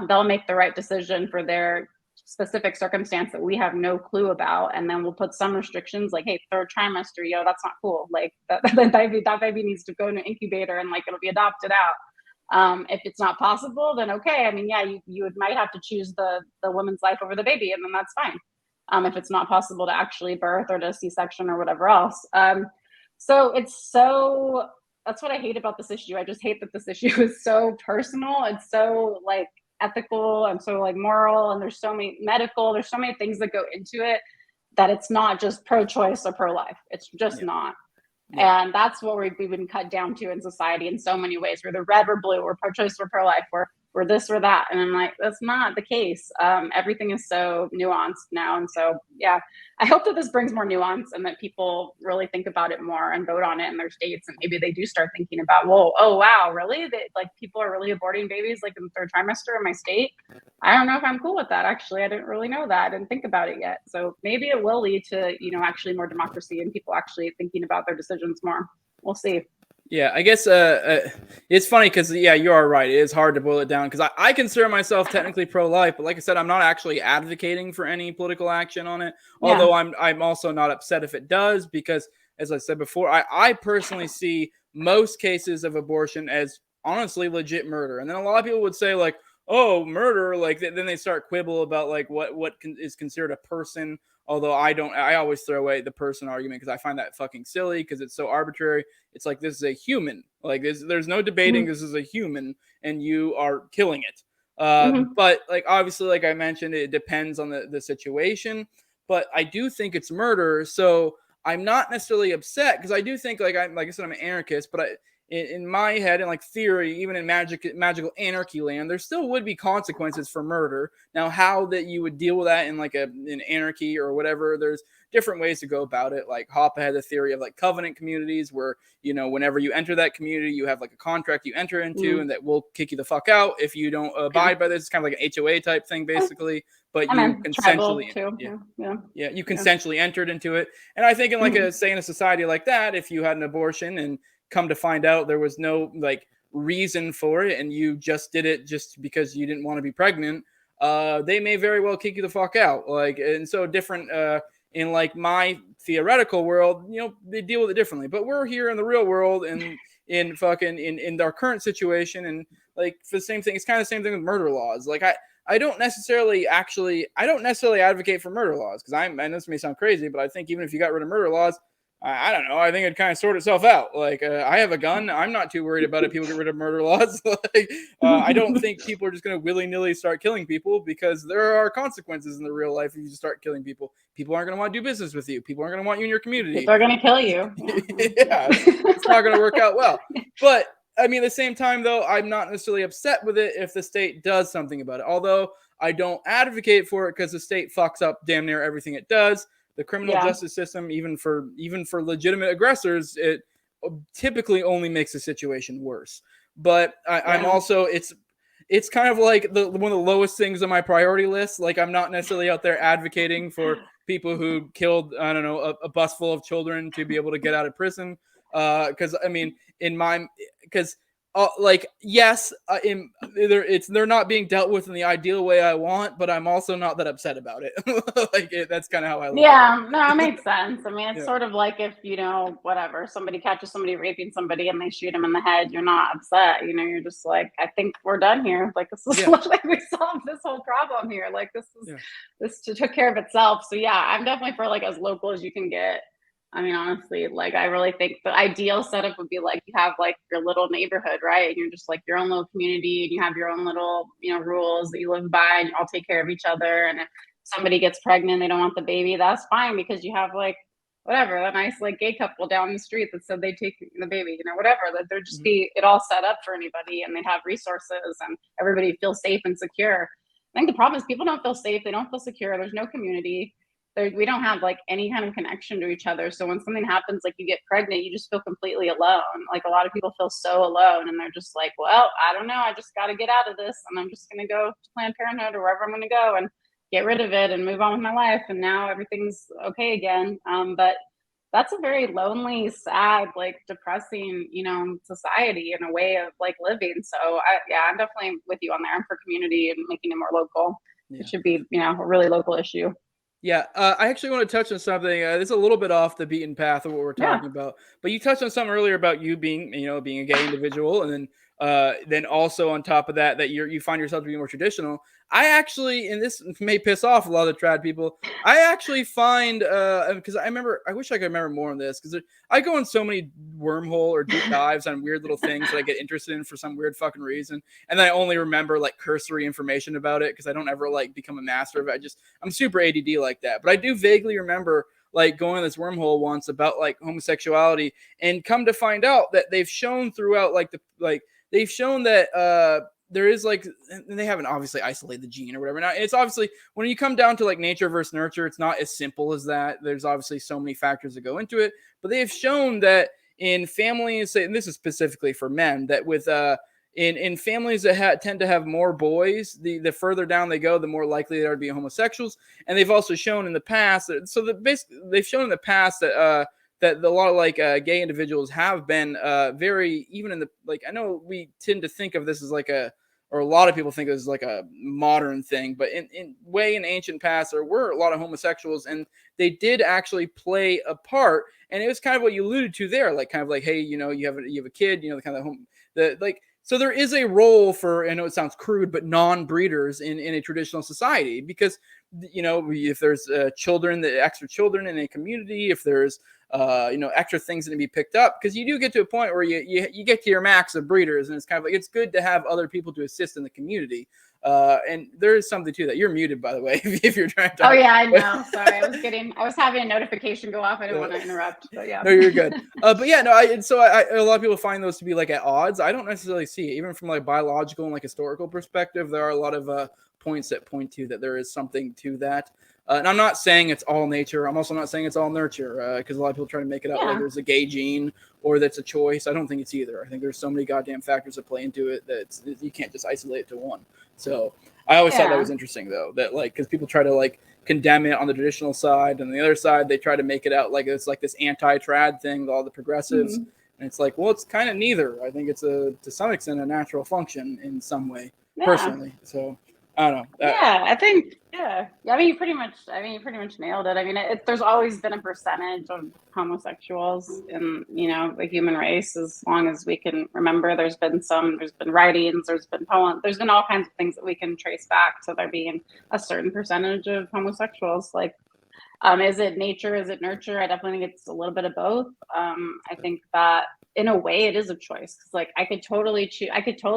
they'll make the right decision for their specific circumstance that we have no clue about, and then we'll put some restrictions like, hey, third trimester, that's not cool, like that baby needs to go in an incubator and like it'll be adopted out. If it's not possible, then okay, I mean, you might have to choose the woman's life over the baby, and then that's fine, if it's not possible to actually birth or to C-section or whatever else. That's what I hate about this issue. I just hate that this issue is so personal. It's so like ethical and so like moral, and there's so many things that go into it that it's not just pro-choice or pro-life. It's just not. And that's what we've been cut down to in society in so many ways. We're the red or blue, we're pro-choice or pro-life, we're this or that. And I'm like, that's not the case. Everything is so nuanced now. And so, I hope that this brings more nuance and that people really think about it more and vote on it in their states. And maybe they do start thinking about, oh, wow, really? People are really aborting babies like in the third trimester in my state. I don't know if I'm cool with that. Actually, I didn't really know that. I didn't think about it yet. So maybe it will lead to, actually more democracy and people actually thinking about their decisions more. We'll see. Yeah, I guess it's funny because, you are right. It is hard to boil it down because I consider myself technically pro-life. But like I said, I'm not actually advocating for any political action on it. Although I'm also not upset if it does because, as I said before, I personally see most cases of abortion as honestly legit murder. And then a lot of people would say like, oh, murder. Like then they start quibble about like what is considered a person. Although I always throw away the person argument because I find that fucking silly because it's so arbitrary. It's like, this is a human. Like there's no debating. This is a human and you are killing it. But like, obviously, like I mentioned, it depends on the situation, but I do think it's murder. So I'm not necessarily upset because I do think like I said, I'm an anarchist, but in my head and like theory, even in magical anarchy land, there still would be consequences for murder. Now, how that you would deal with that in like an anarchy or whatever, there's different ways to go about it. Like Hoppe had the theory of like covenant communities where, whenever you enter that community, you have like a contract you enter into and that will kick you the fuck out if you don't abide by this. It's kind of like an HOA type thing, basically. But you consensually, you consensually entered into it. And I think in like in a society like that, if you had an abortion and come to find out there was no like reason for it and you just did it just because you didn't want to be pregnant, they may very well kick you the fuck out. Like, and so different in like my theoretical world, you know, they deal with it differently. But we're here in the real world and in fucking in our current situation, and like for the same thing, it's kind of the same thing with murder laws. Like I don't necessarily advocate for murder laws because and this may sound crazy, but I think even if you got rid of murder laws, I don't know. I think it'd kind of sort itself out. Like, I have a gun. I'm not too worried about it. People get rid of murder laws. Like, I don't think people are just going to willy-nilly start killing people because there are consequences in the real life if you just start killing people. People aren't going to want to do business with you. People aren't going to want you in your community. People are going to kill you. Yeah, it's not going to work out well. But, I mean, at the same time, though, I'm not necessarily upset with it if the state does something about it. Although, I don't advocate for it because the state fucks up damn near everything it does. The criminal justice system, even for legitimate aggressors, it typically only makes the situation worse. But I'm also it's kind of like one of the lowest things on my priority list. Like, I'm not necessarily out there advocating for people who killed, I don't know, a bus full of children to be able to get out of prison. Because I mean, yes, they're not being dealt with in the ideal way I want, but I'm also not that upset about it. That's kind of how I look. Yeah, no, it makes sense. I mean, it's sort of like if, you know, whatever, somebody catches somebody raping somebody and they shoot him in the head, you're not upset. You know, you're just like, I think we're done here. Like, this is like we solved this whole problem here. Like, this took care of itself. So yeah, I'm definitely for like as local as you can get. I mean, honestly, like, I really think the ideal setup would be like you have like your little neighborhood, right? And you're just like your own little community and you have your own little, you know, rules that you live by and you all take care of each other. And if somebody gets pregnant, they don't want the baby, that's fine because you have like, whatever, a nice like gay couple down the street that said they take the baby, you know, whatever, that there'd just be it all set up for anybody and they'd have resources and everybody feels safe and secure. I think the problem is people don't feel safe. They don't feel secure. There's no community. We don't have like any kind of connection to each other. So when something happens, like you get pregnant, you just feel completely alone. Like a lot of people feel so alone and they're just like, well, I don't know. I just got to get out of this and I'm just going to go to Planned Parenthood or wherever I'm going to go and get rid of it and move on with my life. And now everything's okay again. But that's a very lonely, sad, like depressing, you know, society and a way of like living. So I'm definitely with you on there. I'm for community and making it more local. It should be, you know, a really local issue. Yeah, I actually want to touch on something. This is a little bit off the beaten path of what we're talking about, but you touched on something earlier about you being, you know, being a gay individual, and then also on top of that, that you find yourself to be more traditional. I actually, and this may piss off a lot of the trad people, I actually find because I wish I could remember more on this because I go in so many wormhole or deep dives on weird little things that I get interested in for some weird fucking reason, and then I only remember like cursory information about it because I don't ever like become a master of it. I'm super ADD like that, but I do vaguely remember like going in this wormhole once about like homosexuality, and come to find out that they've shown throughout they've shown that there is like, and they haven't obviously isolated the gene or whatever. Now it's obviously when you come down to like nature versus nurture, it's not as simple as that. There's obviously so many factors that go into it, but they have shown that in families, and this is specifically for men, that with in families that tend to have more boys, the further down they go, the more likely they are to be homosexuals. And they've also shown in the past they've shown in the past that that a lot of like gay individuals have been very, even in the, like, I know we tend to think of this as like or a lot of people think of this as like a modern thing, but in ancient past, there were a lot of homosexuals and they did actually play a part. And it was kind of what you alluded to there, like kind of like, hey, you know, you have a kid, you know, the kind of so there is a role for, I know it sounds crude, but non-breeders in a traditional society, because, you know, if there's extra children in a community, if there's, you know, extra things that can be picked up, because you do get to a point where you get to your max of breeders, and it's kind of like, it's good to have other people to assist in the community. And there is something to that. You're muted, by the way, if you're trying to talk. Oh yeah, I know. Sorry, I was having a notification go off. I didn't want to interrupt, but yeah. No, you're good. But yeah, no. A lot of people find those to be like at odds. I don't necessarily see it, even from like biological and like historical perspective. There are a lot of points that point to that there is something to that. And I'm not saying it's all nature. I'm also not saying it's all nurture, because a lot of people try to make it out like there's a gay gene or that's a choice. I don't think it's either. I think there's so many goddamn factors that play into it that you can't just isolate it to one. So I always thought that was interesting, though, that like, because people try to like condemn it on the traditional side, and on the other side they try to make it out like it's like this anti-trad thing with all the progressives. And it's like, well, it's kind of neither. I think it's to some extent a natural function in some way, Yeah. personally. So I don't know. Yeah, I think, yeah. I mean, you pretty much nailed it. I mean, there's always been a percentage of homosexuals in, the human race. As long as we can remember, there's been writings, there's been poems, there's been all kinds of things that we can trace back to there being a certain percentage of homosexuals. Like, is it nature? Is it nurture? I definitely think it's a little bit of both. I think that in a way it is a choice. 'Cause, like, I could totally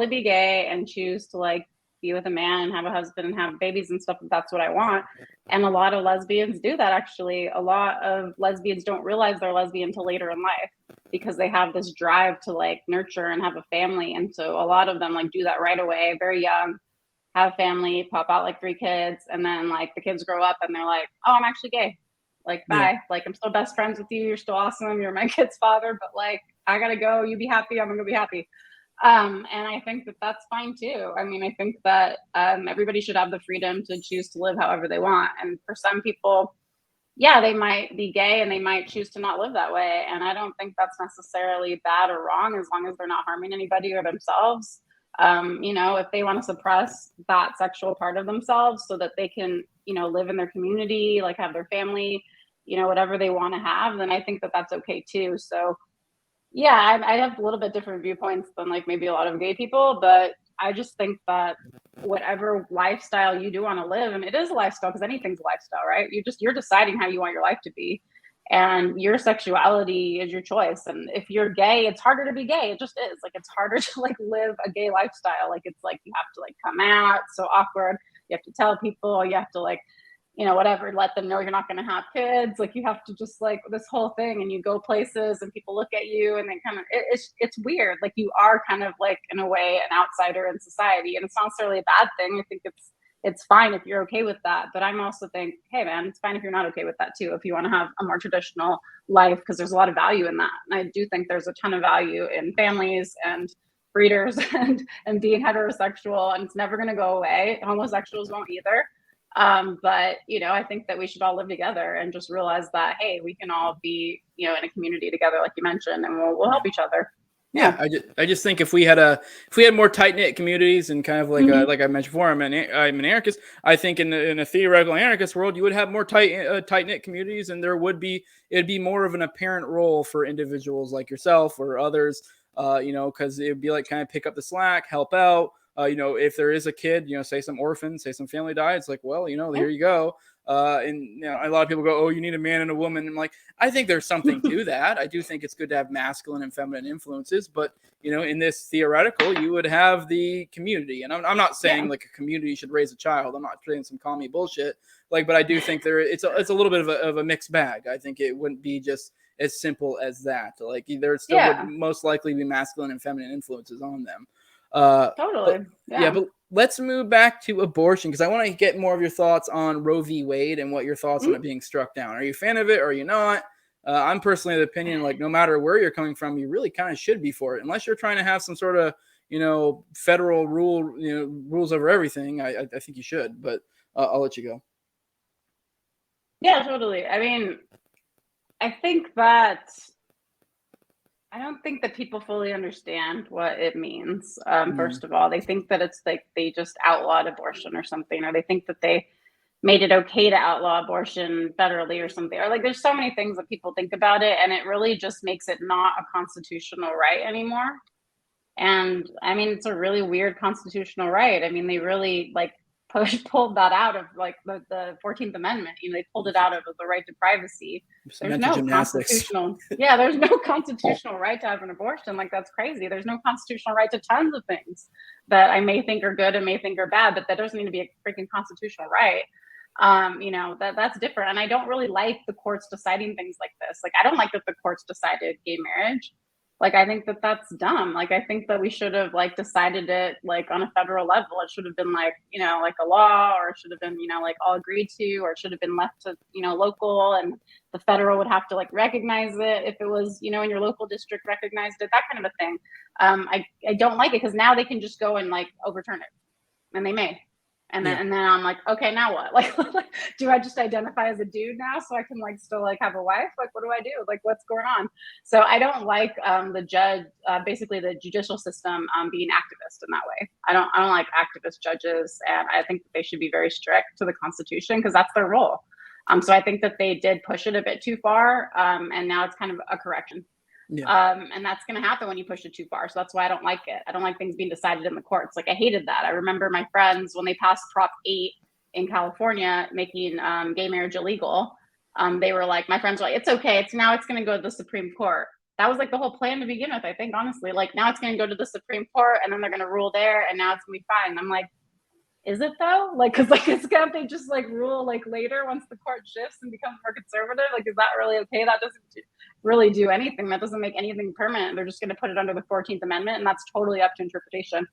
be gay and choose to, like, be with a man and have a husband and have babies and stuff if that's what I want. And a lot of lesbians do that, actually. A lot of lesbians don't realize they're lesbian until later in life because they have this drive to, like, nurture and have a family. And so a lot of them, like, do that right away, very young, have a family, pop out like 3 kids, and then, like, the kids grow up and they're like, oh, I'm actually gay. Like, bye. Yeah. Like, I'm still best friends with you. You're still awesome. You're my kid's father, but, like, I gotta go. You be happy. I'm gonna be happy. And I think that that's fine too. I mean, I think that everybody should have the freedom to choose to live however they want. And for some people, yeah, they might be gay and they might choose to not live that way. And I don't think that's necessarily bad or wrong as long as they're not harming anybody or themselves. If they want to suppress that sexual part of themselves so that they can, live in their community, like have their family, whatever they want to have, then I think that that's okay too. So yeah, I have a little bit different viewpoints than, like, maybe a lot of gay people, but I just think that whatever lifestyle you do want to live, and it is a lifestyle because anything's a lifestyle, right? You're deciding how you want your life to be, and your sexuality is your choice. And if you're gay, it's harder to be gay. It just is. Like, it's harder to, like, live a gay lifestyle. Like, it's like you have to, like, come out. It's so awkward. You have to tell people. You have to, like, whatever, let them know you're not going to have kids. Like, you have to just, like, this whole thing, and you go places and people look at you and they kind of, it's weird. Like, you are kind of, like, in a way, an outsider in society, and it's not necessarily a bad thing. I think it's fine if you're okay with that. But I'm also think, hey man, it's fine if you're not okay with that too, if you want to have a more traditional life, because there's a lot of value in that. And I do think there's a ton of value in families and breeders and being heterosexual, and it's never going to go away. Homosexuals won't either. But I think that we should all live together and just realize that, hey, we can all be, in a community together, like you mentioned, and we'll help each other. Yeah, I just think if we had more tight knit communities and kind of like like I mentioned before, I'm an anarchist. I think in a theoretical anarchist world, you would have more tight knit communities, and it'd be more of an apparent role for individuals like yourself or others, because it'd be like kind of pick up the slack, help out. If there is a kid, say some orphan, say some family died, it's like, well, here you go. And a lot of people go, oh, you need a man and a woman. And I'm like, I think there's something to that. I do think it's good to have masculine and feminine influences, but in this theoretical, you would have the community. And I'm not saying like a community should raise a child. I'm not saying some commie bullshit. Like, but I do think it's a little bit of a mixed bag. I think it wouldn't be just as simple as that. Like, there still would most likely be masculine and feminine influences on them. Totally. But let's move back to abortion, because I want to get more of your thoughts on Roe v. Wade and what your thoughts on it being struck down. Are you a fan of it or are you not? I'm personally of the opinion, like, no matter where you're coming from, you really kind of should be for it, unless you're trying to have some sort of federal rules over everything. I think you should, but I'll let you go. Yeah, totally. I mean, I don't think that people fully understand what it means. First of all, they think that it's like they just outlawed abortion or something, or they think that they made it okay to outlaw abortion federally or something. Or, like, there's so many things that people think about it, and it really just makes it not a constitutional right anymore. And I mean, it's a really weird constitutional right. I mean, they really, like, pulled that out of, like, the 14th Amendment. They pulled it out of the right to privacy. There's no constitutional right to have an abortion. Like, that's crazy. There's no constitutional right to tons of things that I may think are good and may think are bad, but that doesn't need to be a freaking constitutional right. That's different. And I don't really like the courts deciding things like this. Like, I don't like that the courts decided gay marriage. Like, I think that that's dumb. Like, I think that we should have, like, decided it, like, on a federal level. It should have been, like, like a law, or it should have been, like, all agreed to, or it should have been left to, local, and the federal would have to, like, recognize it if it was, in your local district recognized it, that kind of a thing. I don't like it because now they can just go and, like, overturn it, and they may. And then I'm like, okay, now what? Like, do I just identify as a dude now so I can like still like have a wife? Like, what do I do? Like, what's going on? So I don't like basically the judicial system being activist in that way. I don't like activist judges, and I think that they should be very strict to the Constitution because that's their role. So I think that they did push it a bit too far, and now it's kind of a correction. And that's going to happen when you push it too far. So that's why I don't like it. I don't like things being decided in the courts. Like I hated that. I remember my friends when they passed Prop 8 in California, making gay marriage illegal. They were like, my friends were like, it's okay. It's going to go to the Supreme Court. That was like the whole plan to begin with, I think, honestly. Like now it's going to go to the Supreme Court and then they're going to rule there and now it's going to be fine. I'm like, is it though? Like, cause like, can't they just like rule like later once the court shifts and becomes more conservative? Like, is that really okay? That doesn't really do anything. That doesn't make anything permanent. They're just going to put it under the 14th Amendment, and that's totally up to interpretation.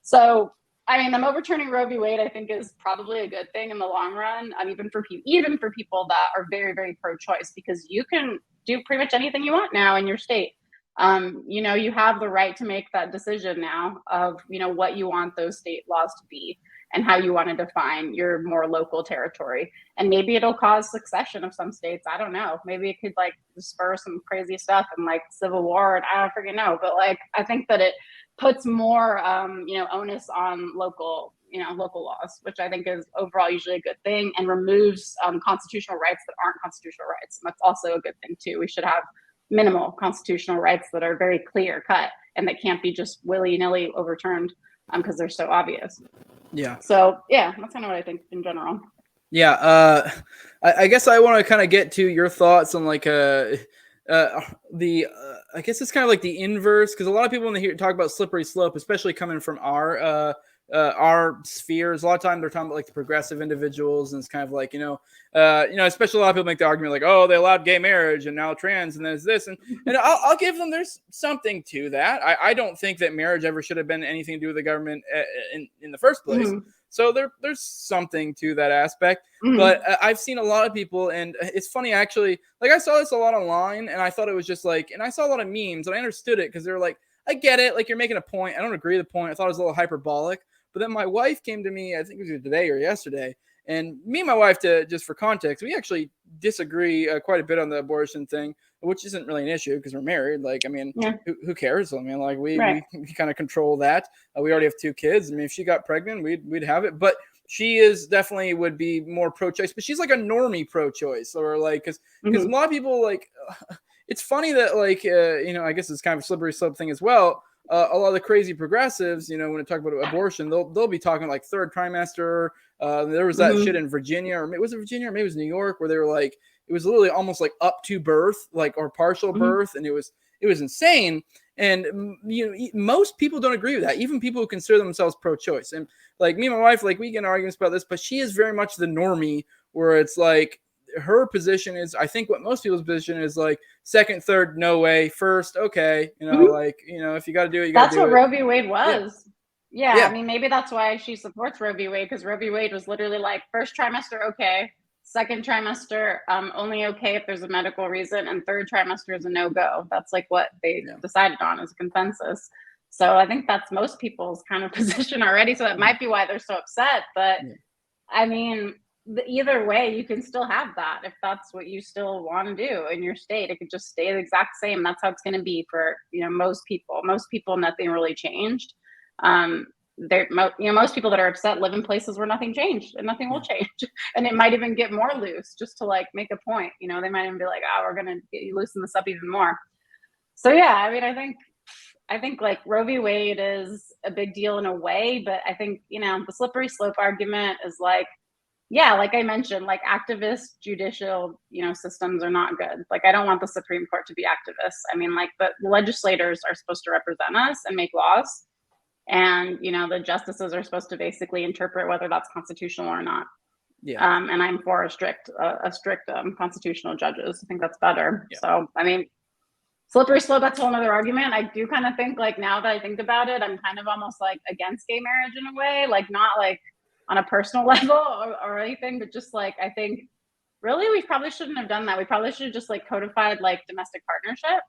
So, I mean, them overturning Roe v. Wade, I think, is probably a good thing in the long run, even for people that are very, very pro-choice, because you can do pretty much anything you want now in your state. You have the right to make that decision now of, what you want those state laws to be and how you want to define your more local territory. And maybe it'll cause succession of some states. I don't know. Maybe it could like spur some crazy stuff and like civil war, and I don't freaking know. But like, I think that it puts more, onus on local laws, which I think is overall usually a good thing, and removes constitutional rights that aren't constitutional rights. And that's also a good thing too. We should have minimal constitutional rights that are very clear cut and that can't be just willy-nilly overturned because they're so obvious. Yeah. So yeah, that's kind of what I think in general. Yeah. I guess I want to kind of get to your thoughts on like I guess it's kind of like the inverse, because a lot of people when they talk about slippery slope, especially coming from our spheres, a lot of time they're talking about like the progressive individuals, and it's kind of like especially a lot of people make the argument like, oh, they allowed gay marriage and now trans and there's this, and I'll give them, there's something to that. I don't think that marriage ever should have been anything to do with the government in the first place. Mm-hmm. So there's something to that aspect. Mm-hmm. But I've seen a lot of people, and it's funny actually, like I saw this a lot online, and I thought it was just like, and I saw a lot of memes, and I understood it because they were like, I get it, like you're making a point. I don't agree with the point. I thought it was a little hyperbolic. But then my wife came to me, I think it was either today or yesterday, and me and my wife, just for context, we actually disagree quite a bit on the abortion thing, which isn't really an issue because we're married. Like, I mean, who cares? I mean, like we kind of control that. We already have 2 kids. I mean, if she got pregnant, we'd have it. But she is definitely would be more pro-choice, but she's like a normie pro-choice, or like, because a lot of people like, it's funny that like, I guess it's kind of a slippery slope thing as well. A lot of the crazy progressives, when they talk about abortion, they'll be talking like 3rd trimester. There was that shit in Virginia, or was it Virginia, or maybe it was New York, where they were like, it was literally almost like up to birth, like, or partial birth, and it was insane. And most people don't agree with that, even people who consider themselves pro-choice. And like me and my wife, like we get in arguments about this, but she is very much the normie, where it's like, her position is, I think what most people's position is like 2nd, 3rd, no way, 1st, okay, like, if you got to do it, you got to do it. That's what Roe v. Wade was. Yeah. I mean, maybe that's why she supports Roe v. Wade, because Roe v. Wade was literally like 1st trimester, okay, 2nd trimester, only okay if there's a medical reason, and 3rd trimester is a no-go. That's like what they decided on as a consensus. So I think that's most people's kind of position already. So that might be why they're so upset. But I mean, either way, you can still have that if that's what you still want to do in your state. It could just stay the exact same. That's how it's going to be for most people. Most people, nothing really changed. Most people that are upset live in places where nothing changed and nothing will change, and it might even get more loose just to like make a point. They might even be like, oh, we're going to loosen this up even more. So yeah, I mean, I think like Roe v. Wade is a big deal in a way, but I think the slippery slope argument is like, yeah, like I mentioned, like activist judicial, systems are not good. Like I don't want the Supreme Court to be activists. I mean, like the legislators are supposed to represent us and make laws. And, the justices are supposed to basically interpret whether that's constitutional or not. Yeah. And I'm for a strict constitutional judges. I think that's better. Yeah. So, I mean, slippery slope, that's a whole other argument. I do kind of think like, now that I think about it, I'm kind of almost like against gay marriage in a way, like not like on a personal level or anything, but just like, I think really we probably shouldn't have done that. We probably should have just like codified like domestic partnership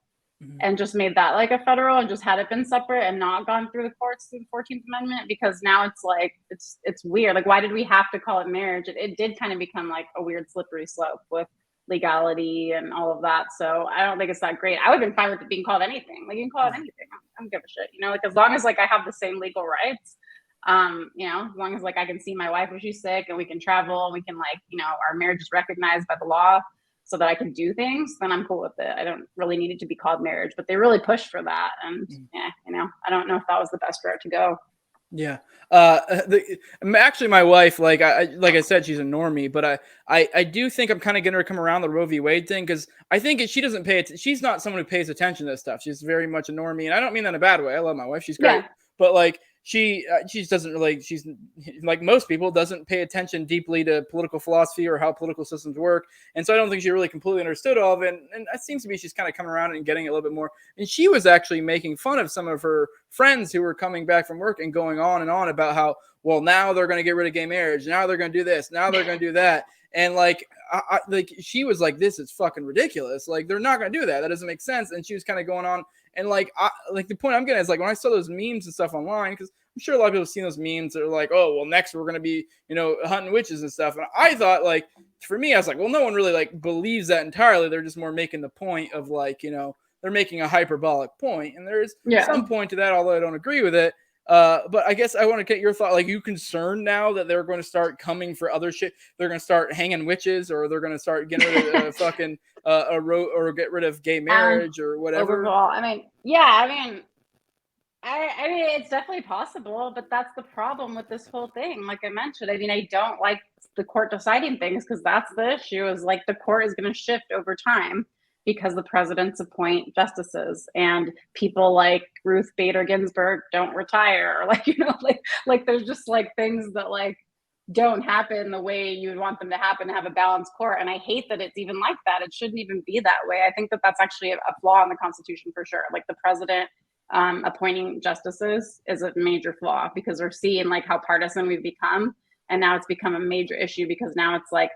and just made that like a federal and just had it been separate and not gone through the courts through the 14th Amendment, because now it's like it's weird. Like, why did we have to call it marriage? It did kind of become like a weird slippery slope with legality and all of that. So I don't think it's that great. I would have been fine with it being called anything. Like, you can call it anything. I don't give a shit. You know, like as long as like I have the same legal rights. You know, as long as like I can see my wife when she's sick and we can travel and we can like, you know, our marriage is recognized by the law so that I can do things, then I'm cool with it. I don't really need it to be called marriage, but they really pushed for that. And yeah, you know, I don't know if that was the best route to go. Yeah. Actually, my wife, like I said, she's a normie, but I do think I'm kind of getting her to come around the Roe v. Wade thing, because I think she doesn't pay it. She's not someone who pays attention to this stuff. She's very much a normie, and I don't mean that in a bad way. I love my wife; she's great, but like she doesn't really. She's like most people, doesn't pay attention deeply to political philosophy or how political systems work, and so I don't think she really completely understood all of it. And it seems to be she's kind of coming around and getting it a little bit more. And she was actually making fun of some of her friends who were coming back from work and going on and on about how, well, now they're going to get rid of gay marriage. Now they're going to do this. Now they're going to do that. And like, like she was like, this is fucking ridiculous. Like, they're not going to do that. That doesn't make sense. And she was kind of going on. And like, like the point I'm getting is like when I saw those memes and stuff online, because I'm sure a lot of people have seen those memes that are like, oh, well, next we're going to be, you know, hunting witches and stuff. And I thought, like, for me, I was like, well, no one really like believes that entirely. They're just more making the point of like, you know, they're making a hyperbolic point, and there's some point to that, although I don't agree with it. But I guess I want to get your thought. Like, you concerned now that they're going to start coming for other shit? They're going to start hanging witches, or they're going to start getting rid of fucking or get rid of gay marriage or whatever. Overall, I mean, I mean, it's definitely possible, but that's the problem with this whole thing. Like I mentioned, I mean, I don't like the court deciding things, because that's the issue. Is like the court is going to shift over time, because the presidents appoint justices, and people like Ruth Bader Ginsburg don't retire, or like, you know, like there's just like things that like don't happen the way you would want them to happen to have a balanced court. And I hate that it's even like that. It shouldn't even be that way. I think that that's actually a flaw in the Constitution for sure. Like the president appointing justices is a major flaw, because we're seeing like how partisan we've become. And now it's become a major issue, because now it's like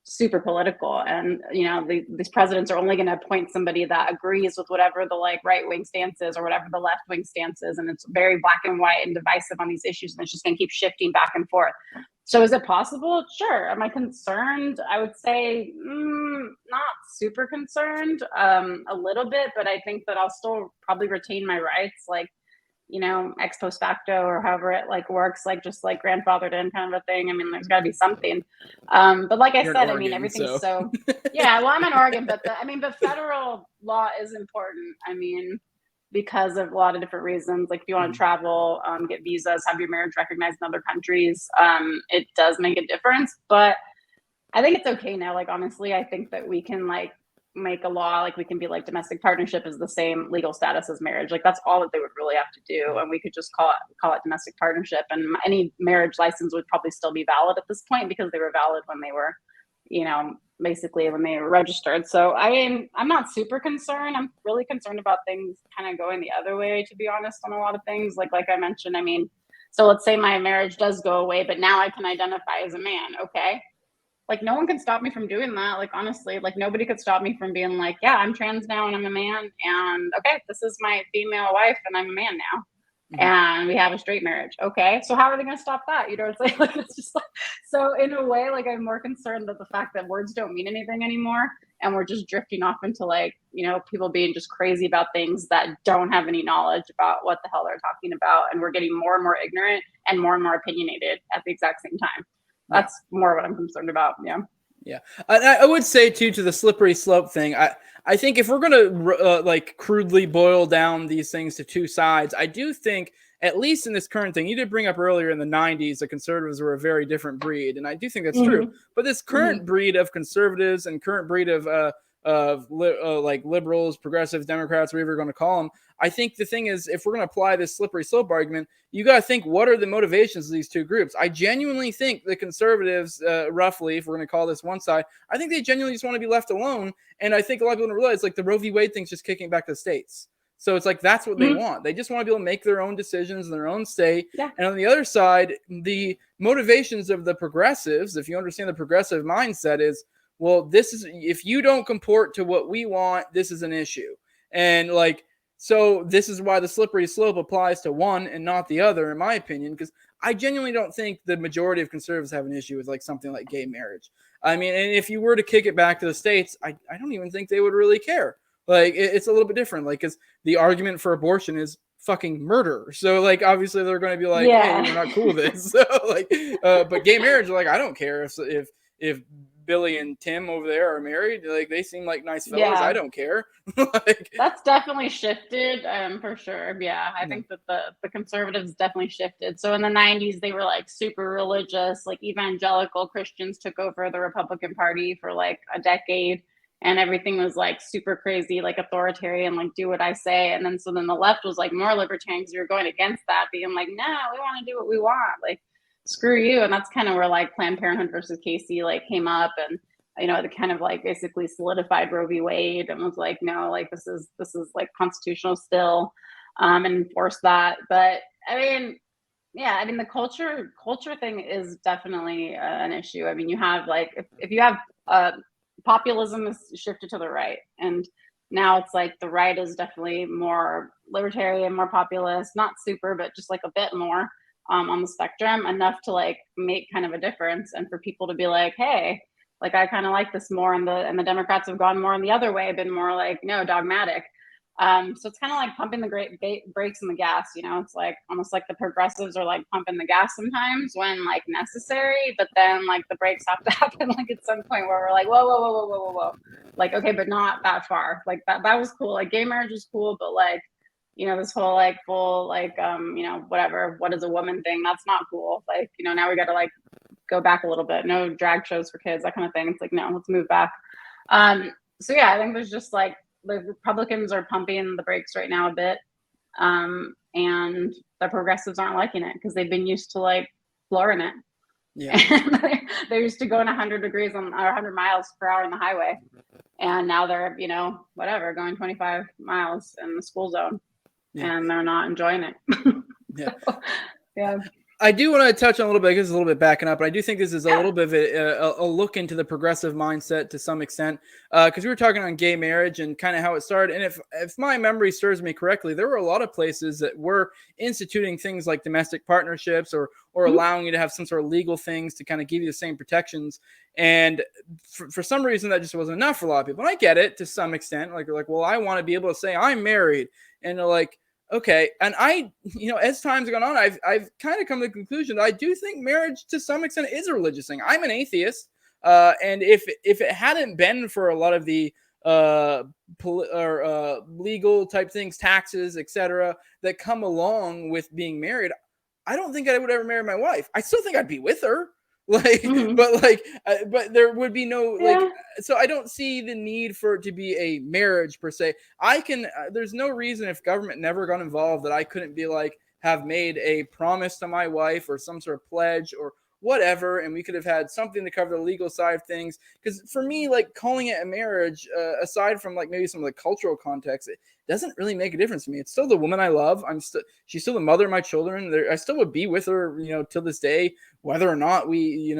super political, and you know, these presidents are only going to appoint somebody that agrees with whatever the like right wing stance is or whatever the left wing stance is, and it's very black and white and divisive on these issues, and it's just going to keep shifting back and forth. So is it possible? Sure. Am I concerned? I would say not super concerned, a little bit, but I think that I'll still probably retain my rights, like, you know, ex post facto, or however it like works, like just like grandfathered in kind of a thing. I mean, there's got to be something. But like I said, I mean, everything's so yeah. Well, I'm in Oregon, but but federal law is important. I mean, because of a lot of different reasons. Like if you want to travel, get visas, have your marriage recognized in other countries, it does make a difference. But I think it's okay now. Like honestly, I think that we can like make a law, like we can be like domestic partnership is the same legal status as marriage. Like that's all that they would really have to do, and we could just call it domestic partnership, and any marriage license would probably still be valid at this point, because they were valid when they were, you know, basically when they were registered. So I mean, I'm not super concerned. I'm really concerned about things kind of going the other way, to be honest, on a lot of things. Like I mentioned, I mean, so let's say my marriage does go away, but now I can identify as a man. Okay. Like no one can stop me from doing that. Like honestly, like nobody could stop me from being like, yeah, I'm trans now and I'm a man, and okay, this is my female wife and I'm a man now. And we have a straight marriage. Okay, so how are they going to stop that? You know, it's like it's just like, so in a way, like I'm more concerned that the fact that words don't mean anything anymore, and we're just drifting off into like, you know, people being just crazy about things that don't have any knowledge about what the hell they're talking about, and we're getting more and more ignorant and more opinionated at the exact same time. That's more what I'm concerned about. Yeah. Yeah. I would say too, to the slippery slope thing, I think if we're going to like crudely boil down these things to two sides, I do think, at least in this current thing, you did bring up earlier in the 90s, the conservatives were a very different breed. And I do think that's true. But this current breed of conservatives and current breed of like liberals, progressives, Democrats, whatever you're going to call them, I think the thing is, if we're going to apply this slippery slope argument, you got to think, what are the motivations of these two groups? I genuinely think the conservatives, roughly, if we're going to call this one side, I think they genuinely just want to be left alone. And I think a lot of people don't realize, like, the Roe v. Wade thing's just kicking back to the states. So it's like, that's what they want. They just want to be able to make their own decisions in their own state. Yeah. And on the other side, the motivations of the progressives, if you understand the progressive mindset, is, well, this is, if you don't comport to what we want, this is an issue. And like, so this is why the slippery slope applies to one and not the other, in my opinion, because I genuinely don't think the majority of conservatives have an issue with like something like gay marriage. I mean, and if you were to kick it back to the States, I don't even think they would really care. Like, it's a little bit different. Like, because the argument for abortion is fucking murder. So, like, obviously they're going to be like, hey, we're not cool with this. So, like, but gay marriage, like, I don't care if Billy and Tim over there are married. Like, they seem like nice fellows. I don't care. Like, that's definitely shifted, for sure. Yeah, I think that the conservatives definitely shifted. So in the 90s, they were like super religious, like evangelical Christians took over the Republican Party for like a decade, and everything was like super crazy, like authoritarian, like do what I say. And then the left was like more libertarian because we were going against that, being like, no, we want to do what we want, like screw you. And that's kind of where like Planned Parenthood versus Casey like came up, and it kind of like basically solidified Roe v. Wade and was like, no, like this is like constitutional still, and enforce that. But I mean, yeah, I mean the culture thing is definitely an issue. I mean, you have like if you have populism is shifted to the right, and now it's like the right is definitely more libertarian, more populist, not super, but just like a bit more on the spectrum, enough to like make kind of a difference, and for people to be like, hey, like I kind of like this more, and the Democrats have gone more in the other way, been more like dogmatic. So it's kind of like pumping the brakes and the gas. It's like almost like the progressives are like pumping the gas sometimes when like necessary, but then like the brakes have to happen like at some point where we're like, whoa, whoa, whoa, whoa, whoa, whoa, whoa, like okay, but not that far. Like that was cool. Like gay marriage was cool, but like this whole like full like whatever, what is a woman thing, that's not cool. Like now we got to like go back a little bit. No drag shows for kids, that kind of thing. It's like, no, let's move back. So yeah, I think there's just like the Republicans are pumping the brakes right now a bit, and the progressives aren't liking it because they've been used to like flooring it. Yeah, and they're used to going 100 degrees or 100 miles per hour in the highway, and now they're whatever going 25 miles in the school zone, and they're not enjoying it. So, yeah. I do want to touch on a little bit, because it's a little bit backing up, but I do think this is a little bit of a look into the progressive mindset to some extent, because we were talking on gay marriage and kind of how it started. And if my memory serves me correctly, there were a lot of places that were instituting things like domestic partnerships or allowing you to have some sort of legal things to kind of give you the same protections. And for some reason, that just wasn't enough for a lot of people. And I get it to some extent. Like, you're like, well, I want to be able to say I'm married. And they're like, okay. And I, as time's gone on, I've kind of come to the conclusion that I do think marriage to some extent is a religious thing. I'm an atheist. And if it hadn't been for a lot of the legal type things, taxes, etc., that come along with being married, I don't think I would ever marry my wife. I still think I'd be with her. Like, but there would be no so I don't see the need for it to be a marriage per se. I can, there's no reason if government never got involved that I couldn't be like, have made a promise to my wife or some sort of pledge or whatever, and we could have had something to cover the legal side of things. Because for me, like calling it a marriage, aside from like maybe some of the cultural context, it doesn't really make a difference to me. It's still the woman I love. She's still the mother of my children. I still would be with her, till this day, whether or not we,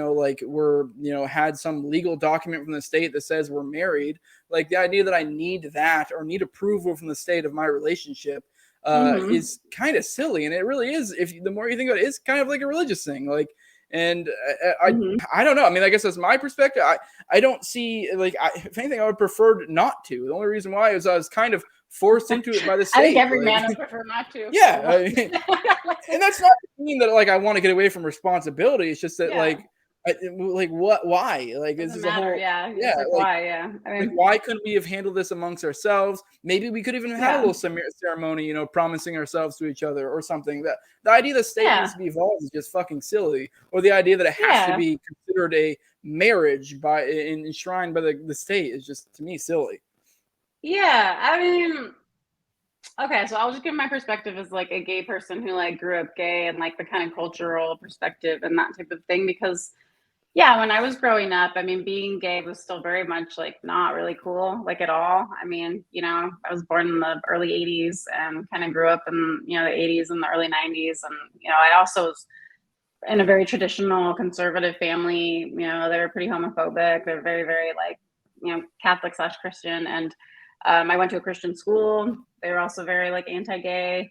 had some legal document from the state that says we're married. Like the idea that I need that or need approval from the state of my relationship is kind of silly. And it really is. The more you think about it, it's kind of like a religious thing. Like, and I don't know. I mean, I guess that's my perspective. I don't see, like, if anything, I would prefer not to. The only reason why is I was kind of forced into it by the state. I think every man would prefer not to. Yeah. I mean, and that's not to mean that, like, I want to get away from responsibility. It's just that, like what? Why? Like, this is a whole. Why? Yeah. I mean, like, why couldn't we have handled this amongst ourselves? Maybe we could even have had a little ceremony, promising ourselves to each other or something. That the idea that state needs to be involved is just fucking silly. Or the idea that it has to be considered a marriage enshrined by the state is just, to me, silly. Yeah, I mean, okay, so I'll just give my perspective as like a gay person who like grew up gay, and like the kind of cultural perspective and that type of thing, because when I was growing up, I mean, being gay was still very much like not really cool, like at all. I mean, I was born in the early 80s and kind of grew up in, the 80s and the early 90s. And, I also was in a very traditional conservative family. They were pretty homophobic. They're very, very like, Catholic / Christian. And I went to a Christian school. They were also very like anti-gay.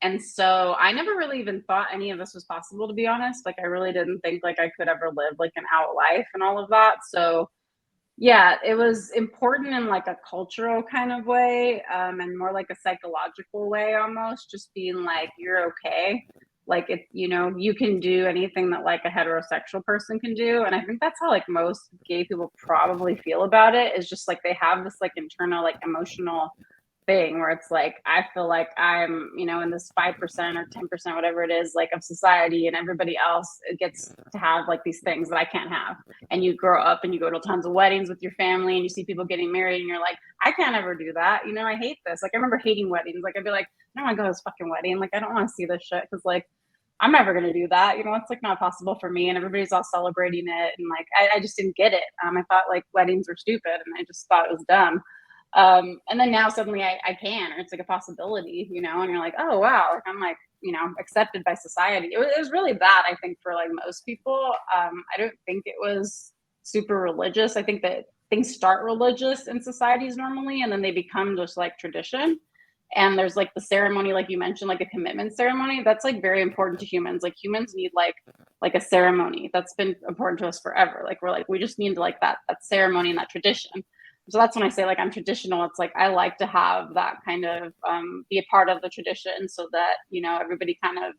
And so I never really even thought any of this was possible, to be honest. Like I really didn't think like I could ever live like an out life and all of that. So yeah, it was important in like a cultural kind of way, and more like a psychological way almost, just being like, you're okay. Like it, you can do anything that like a heterosexual person can do. And I think that's how like most gay people probably feel about it, is just like they have this like internal like emotional thing where it's like I feel like I'm in this 5% or 10%, whatever it is, like of society, and everybody else gets to have like these things that I can't have. And you grow up and you go to tons of weddings with your family and you see people getting married and you're like, I can't ever do that. I hate this. Like I remember hating weddings. Like I'd be like, I don't want to go to this fucking wedding. Like I don't want to see this shit because like I'm never going to do that. It's like not possible for me. And everybody's all celebrating it. And like, I just didn't get it. I thought like weddings were stupid and I just thought it was dumb. And then now suddenly I can, or it's like a possibility, and you're like, oh, wow. Like I'm like, accepted by society. It was really that, I think, for like most people. I don't think it was super religious. I think that things start religious in societies normally, and then they become just like tradition. And there's like the ceremony, like you mentioned, like a commitment ceremony. That's like very important to humans. Like humans need like a ceremony. That's been important to us forever. Like we're like, we just need like that ceremony and that tradition. So that's when I say like I'm traditional. It's like I like to have that kind of be a part of the tradition, so that everybody kind of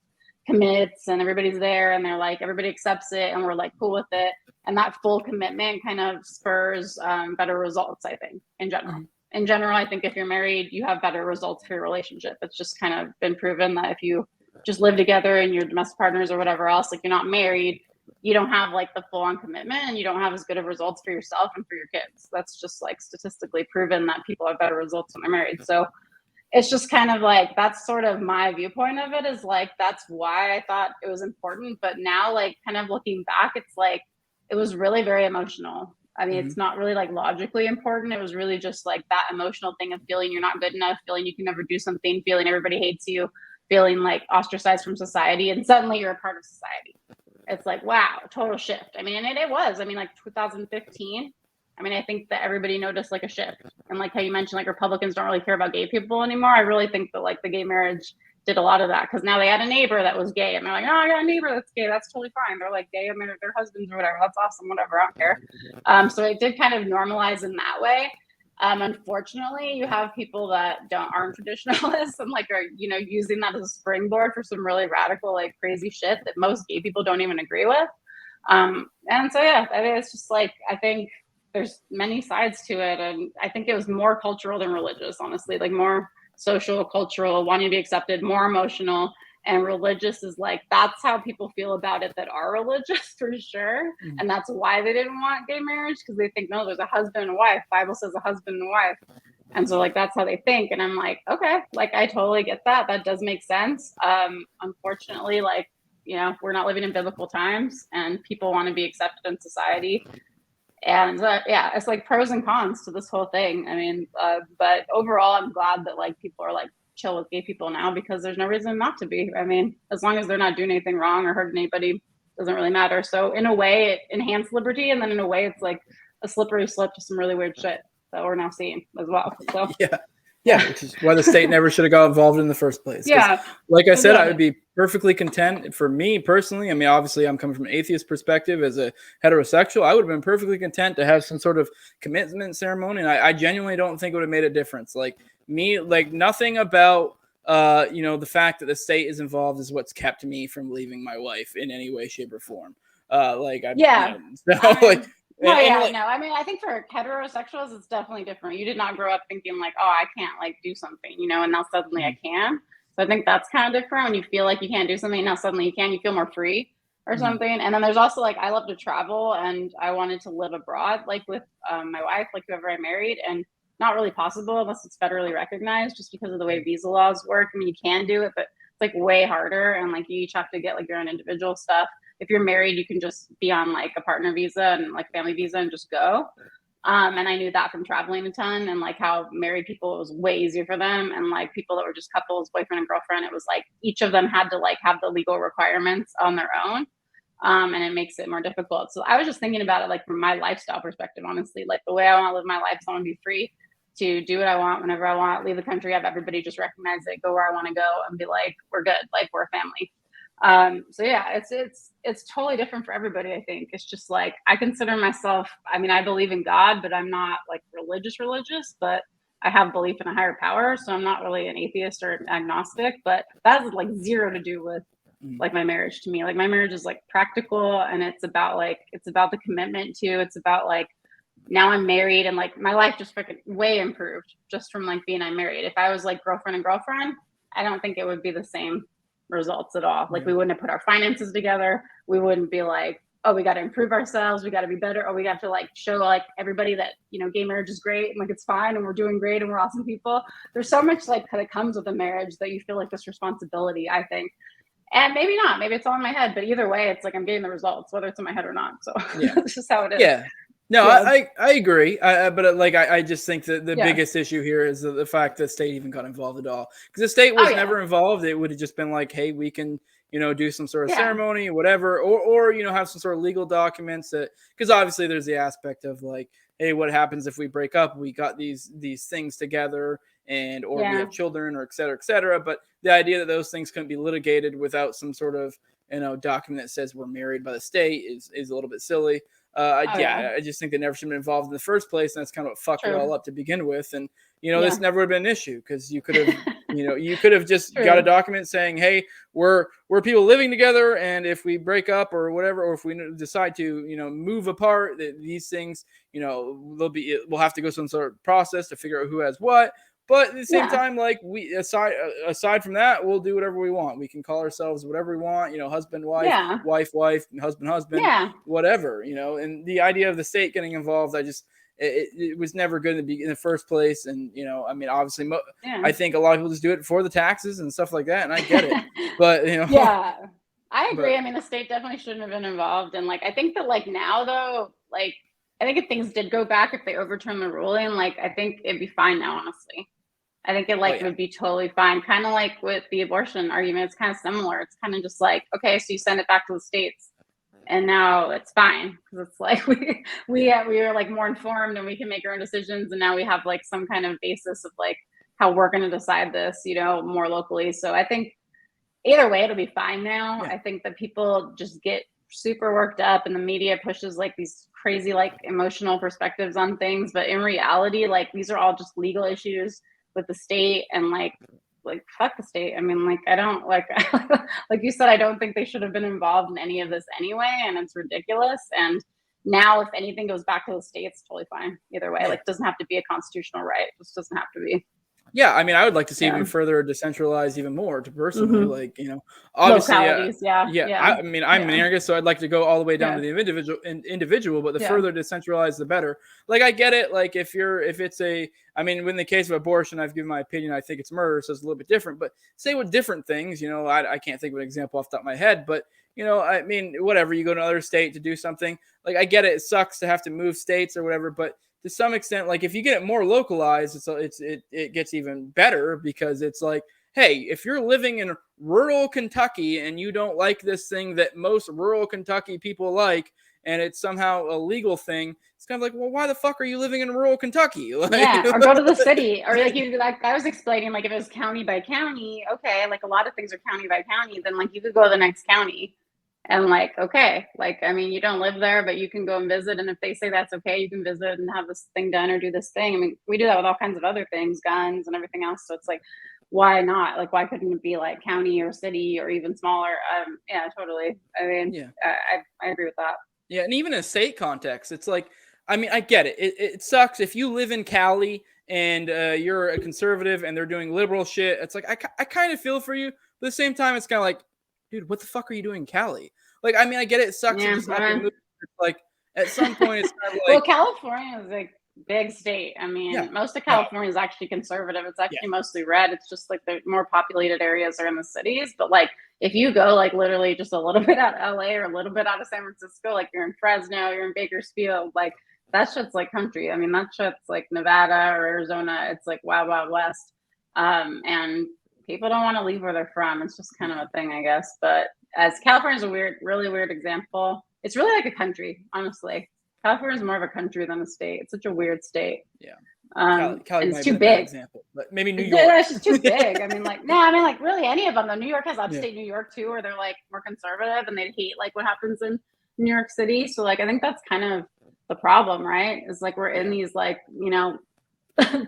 commits and everybody's there and they're like everybody accepts it and we're like cool with it. And that full commitment kind of spurs better results, I think, in general. Mm-hmm. In general, I think if you're married, you have better results for your relationship. It's just kind of been proven that if you just live together and you're domestic partners or whatever else, like you're not married, you don't have like the full on commitment and you don't have as good of results for yourself and for your kids. That's just like statistically proven that people have better results when they're married. So it's just kind of like, that's sort of my viewpoint of it, is like, that's why I thought it was important. But now like kind of looking back, it's like, it was really very emotional. I mean, It's not really like logically important. It was really just like that emotional thing of feeling you're not good enough, feeling you can never do something, feeling everybody hates you, feeling like ostracized from society. And suddenly you're a part of society. It's like, wow, total shift. I mean, and it was, like 2015. I think that everybody noticed like a shift. And like how you mentioned, like Republicans don't really care about gay people anymore. I really think that like the gay marriage did a lot of that, because now they had a neighbor that was gay and they're like, oh, I got a neighbor that's gay. That's totally fine. They're like gay and their husbands or whatever. That's awesome. Whatever. I don't care. So it did kind of normalize in that way. Unfortunately, you have people that aren't traditionalists and like are using that as a springboard for some really radical, like crazy shit that most gay people don't even agree with. And so yeah, I mean, it's just like, I think there's many sides to it, and I think it was more cultural than religious, honestly, like more social, cultural, wanting to be accepted, more emotional. And religious is like, that's how people feel about it that are religious, for sure. Mm-hmm. And that's why they didn't want gay marriage, because they think, no, there's a husband and a wife. Bible says a husband and a wife. And so like, that's how they think. And I'm like, okay, like I totally get that. That does make sense. Unfortunately, like, we're not living in biblical times and people want to be accepted in society. And yeah, it's like pros and cons to this whole thing. But overall, I'm glad that like people are like chill with gay people now, because there's no reason not to be. As long as they're not doing anything wrong or hurting anybody, doesn't really matter. So in a way, it enhanced liberty, and then in a way, it's like a slippery slope to some really weird shit that we're now seeing as well. So yeah, which is why the state never should have got involved in the first place. Yeah, like I said, I would be perfectly content. For me personally, obviously I'm coming from an atheist perspective. As a heterosexual, I would have been perfectly content to have some sort of commitment ceremony, and I genuinely don't think it would have made a difference. Like me, like nothing about the fact that the state is involved is what's kept me from leaving my wife in any way, shape, or form. I think for heterosexuals, it's definitely different. You did not grow up thinking like, oh, I can't like do something, and now suddenly I can. So I think that's kind of different when you feel like you can't do something. Now suddenly you can, you feel more free or something. And then there's also like, I love to travel and I wanted to live abroad, like with my wife, like whoever I married, and not really possible unless it's federally recognized, just because of the way visa laws work. You can do it, but it's like way harder. And like you each have to get like your own individual stuff. If you're married, you can just be on like a partner visa and like family visa and just go. And I knew that from traveling a ton, and like how married people, it was way easier for them. And like people that were just couples, boyfriend and girlfriend, it was like each of them had to like have the legal requirements on their own. And it makes it more difficult. So I was just thinking about it like from my lifestyle perspective, honestly, like the way I want to live my life, so I want to be free. to do what I want whenever I want, leave the country, have everybody just recognize it, go where I want to go, and be like, we're good, like we're a family. So yeah, it's totally different for everybody. I think it's just like, I consider myself, I mean, I believe in God, but I'm not like religious, but I have belief in a higher power. So I'm not really an atheist or agnostic, but that has like zero to do with like my marriage to me. Like my marriage is like practical, and it's about the commitment too. It's about like, now I'm married, and like my life just freaking way improved just from like being married. If I was like girlfriend and girlfriend, I don't think it would be the same results at all. Like we wouldn't have put our finances together. We wouldn't be like, oh, we got to improve ourselves. We got to be better. Or we got to like show like everybody that, you know, gay marriage is great and like it's fine and we're doing great and we're awesome people. There's so much like that comes with a marriage that you feel like this responsibility, I think. And maybe not. Maybe it's all in my head. But either way, it's like I'm getting the results, whether it's in my head or not. So yeah, that's just how it is. Yeah. No, Yeah. I agree. But like, I just think that the biggest issue here is the fact that the state even got involved at all. Because the state was never involved. It would have just been like, hey, we can, you know, do some sort of ceremony, whatever, or, you know, have some sort of legal documents that, because obviously there's the aspect of like, hey, what happens if we break up? We got these things together and, or we have children or et cetera, et cetera. But the idea that those things couldn't be litigated without some sort of, you know, document that says we're married by the state is a little bit silly. I just think they never should have been involved in the first place, and that's kind of what fucked it all up to begin with. And you know, this never would have been an issue because you could have, you could have just got a document saying, "Hey, we're people living together, and if we break up or whatever, or if we decide to, you know, move apart, these things, you know, we'll have to go some sort of process to figure out who has what." But at the same time, like we aside from that, we'll do whatever we want. We can call ourselves whatever we want, you know, husband, wife, wife, husband, whatever, you know. And the idea of the state getting involved, it was never good in the first place. And, you know, I mean, obviously, I think a lot of people just do it for the taxes and stuff like that. And I get it. But, you know. I agree. I mean, the state definitely shouldn't have been involved. And like, I think that like now though, like, I think if things did go back, if they overturn the ruling, like, I think it'd be fine now, honestly. I think it would be totally fine. Kind of like with the abortion argument, it's kind of similar. It's kind of just like, okay, so you send it back to the states and now it's fine. Because it's like we are like more informed and we can make our own decisions. And now we have like some kind of basis of like how we're going to decide this, you know, more locally. So I think either way, it'll be fine now. I think that people just get super worked up and the media pushes like these crazy, like emotional perspectives on things. But in reality, like these are all just legal issues with the state, and like fuck the state. I mean, like I don't like like you said, I don't think they should have been involved in any of this anyway, and it's ridiculous. And now if anything goes back to the state, it's totally fine either way. Like it doesn't have to be a constitutional right. It just doesn't have to be. Yeah, I mean, I would like to see even further decentralized even more to personally, like, you know, obviously, I mean, I'm an anarchist, so I'd like to go all the way down to the individual, but the further decentralized, the better. Like, I get it. Like, I mean, in the case of abortion, I've given my opinion. I think it's murder, so it's a little bit different. But say with different things, you know, I can't think of an example off the top of my head, but you know, I mean, whatever, you go to another state to do something. Like, I get it. It sucks to have to move states or whatever, but to some extent, like if you get it more localized, it gets even better because it's like, hey, if you're living in rural Kentucky and you don't like this thing that most rural Kentucky people like, and it's somehow a legal thing, it's kind of like, well, why the fuck are you living in rural Kentucky? Like, or go to the city, or like I was explaining, like if it was county by county, okay, like a lot of things are county by county, then like you could go to the next county. And like, okay, like, I mean, you don't live there, but you can go and visit. And if they say that's okay, you can visit and have this thing done or do this thing. I mean, we do that with all kinds of other things, guns and everything else. So it's like, why not? Like, why couldn't it be like county or city or even smaller? Yeah, totally. I mean, I agree with that. Yeah. And even in a state context, it's like, I mean, I get it. It sucks if you live in Cali and you're a conservative and they're doing liberal shit. It's like, I kind of feel for you. But at the same time, it's kind of like, dude, what the fuck are you doing in Cali? Like, I mean, I get it. It sucks. Just move. It's like, at some point, it's kind of like. Well, California is a big state. I mean, most of California is actually conservative. It's actually mostly red. It's just like the more populated areas are in the cities. But like, if you go like literally just a little bit out of LA or a little bit out of San Francisco, like you're in Fresno, you're in Bakersfield, like that shit's like country. I mean, that shit's like Nevada or Arizona. It's like wild, wild west. And people don't want to leave where they're from. It's just kind of a thing, I guess. But as California's a really weird example. It's really like a country, honestly. California is more of a country than a state. It's such a weird state. Yeah. Cali and might it's have too been a bad big. example, but maybe New York. It's just too big. I mean, like, no, I mean, like, really any of them though. New York has upstate New York too, where they're like more conservative and they hate like what happens in New York City. So like, I think that's kind of the problem, right? Is like we're in these like, you know,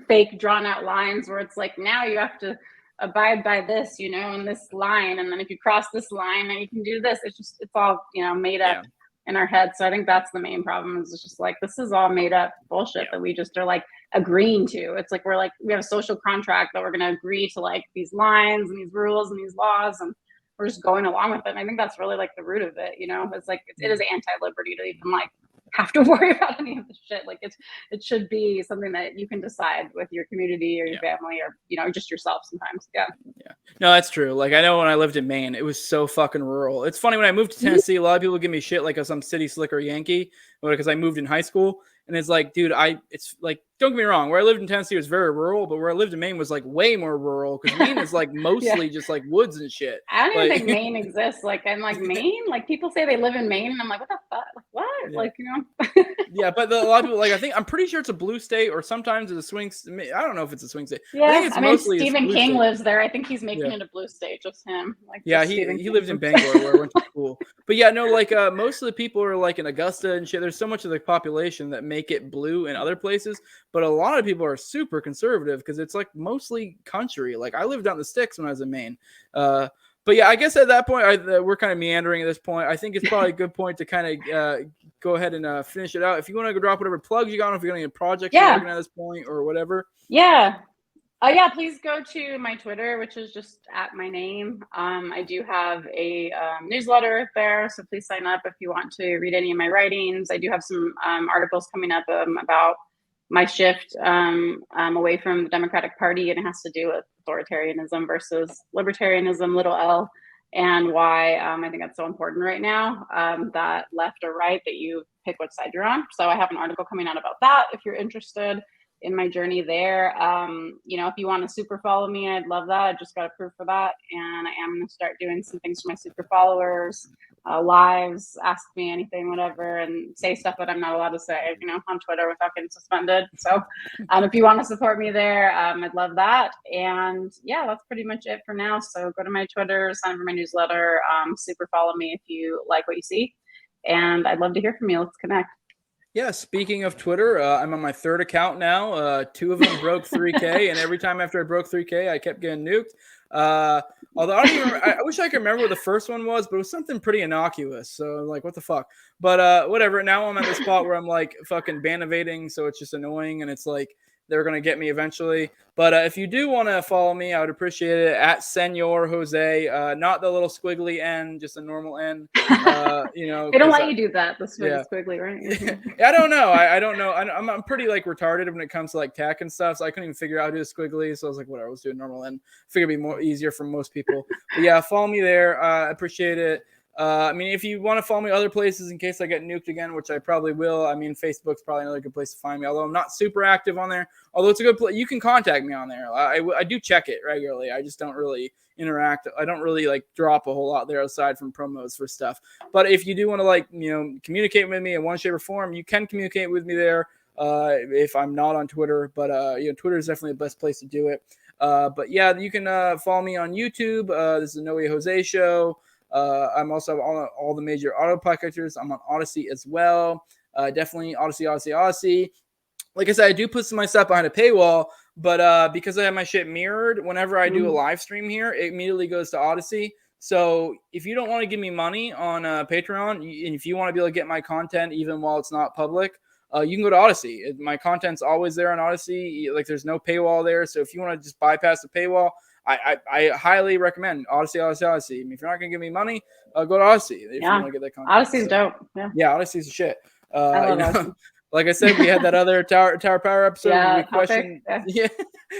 fake drawn out lines where it's like now you have to abide by this, you know, in this line, and then if you cross this line, then you can do this. It's all, you know, made up in our head. So I think that's the main problem. Is it's just like this is all made up bullshit that we just are like agreeing to. It's like we have a social contract that we're going to agree to like these lines and these rules and these laws, and we're just going along with it. And I think that's really like the root of it. You know, it's like it is anti-liberty to even like have to worry about any of the shit. Like it should be something that you can decide with your community or your family or, you know, just yourself sometimes. Yeah. No, that's true. Like I know when I lived in Maine, it was so fucking rural. It's funny when I moved to Tennessee, a lot of people give me shit like I'm city slicker Yankee because I moved in high school. And it's like, dude, it's like, don't get me wrong. Where I lived in Tennessee was very rural, but where I lived in Maine was like way more rural because Maine is like mostly just like woods and shit. I don't even think Maine exists. Like, I'm like Maine, like people say they live in Maine and I'm like, what the fuck? Like, what? Yeah. Like, you know? Yeah, but a lot of people like I'm pretty sure it's a blue state or sometimes it's a swing. I don't know if it's a swing state. Yeah, I think it's mostly Stephen King state. lives there. I think he's making it a blue state, just him. Like, yeah, he lives in Bangor where I went to school. But yeah, no, like most of the people are like in Augusta and shit. There's so much of the population that make it blue in other places, but a lot of people are super conservative because it's like mostly country. Like I lived out in the sticks when I was in Maine. But yeah, I guess at that point, we're kind of meandering at this point. I think it's probably a good point to kind of go ahead and finish it out. If you want to go drop whatever plugs you got, if you're going to get projects you're working at this point or whatever. Yeah. Please go to my Twitter, which is just at my name. I do have a newsletter there, so please sign up if you want to read any of my writings. I do have some articles coming up about my shift away from the Democratic Party, and it has to do with authoritarianism versus libertarianism, little l, and why I think that's so important right now, that left or right, that you pick which side you're on. So I have an article coming out about that if you're interested in my journey there. You know, if you want to super follow me, I'd love that. I just got approved for that. And I am going to start doing some things for my super followers, lives, ask me anything, whatever, and say stuff that I'm not allowed to say, you know, on Twitter without getting suspended. So if you want to support me there, I'd love that. And yeah, that's pretty much it for now. So go to my Twitter, sign up for my newsletter, super follow me if you like what you see. And I'd love to hear from you. Let's connect. Yeah, speaking of Twitter, I'm on my third account now. 2 of them broke 3K, and every time after I broke 3K, I kept getting nuked. Although I wish I could remember what the first one was, but it was something pretty innocuous. So I'm like, what the fuck? But whatever. Now I'm at the spot where I'm like fucking ban evading, so it's just annoying, and it's like they're gonna get me eventually. But if you do want to follow me, I would appreciate it at Senor Jose, not the little squiggly N, just a normal N. You know, they don't let you do that. The squiggly, right? I don't know. I don't know. I'm pretty like retarded when it comes to like tech and stuff. So I couldn't even figure out how to do a squiggly. So I was like, whatever, let's do a normal N. Figure it'd be more easier for most people. But yeah, follow me there. I appreciate it. I mean, if you want to follow me other places in case I get nuked again, which I probably will. I mean, Facebook's probably another good place to find me, although I'm not super active on there. Although it's a good place. You can contact me on there. I do check it regularly. I just don't really interact. I don't really like drop a whole lot there aside from promos for stuff. But if you do want to like, you know, communicate with me in one shape or form, you can communicate with me there if I'm not on Twitter. But, you know, Twitter is definitely the best place to do it. But yeah, you can follow me on YouTube. This is the No Way Jose Show. I'm also on all the major auto podcasters. I'm on Odyssey as well. Definitely Odyssey. Like I said, I do put some of my stuff behind a paywall, but because I have my shit mirrored, whenever I do a live stream here, it immediately goes to Odyssey. So if you don't want to give me money on Patreon, and if you want to be able to get my content even while it's not public, you can go to Odyssey. My content's always there on Odyssey. Like there's no paywall there. So if you want to just bypass the paywall, I highly recommend Odyssey. I mean, if you're not going to give me money, go to Odyssey if you want to get that content. Odyssey's dope. Yeah, Odyssey's shit. I love like I said, we had that other Tower Power episode where we questioned.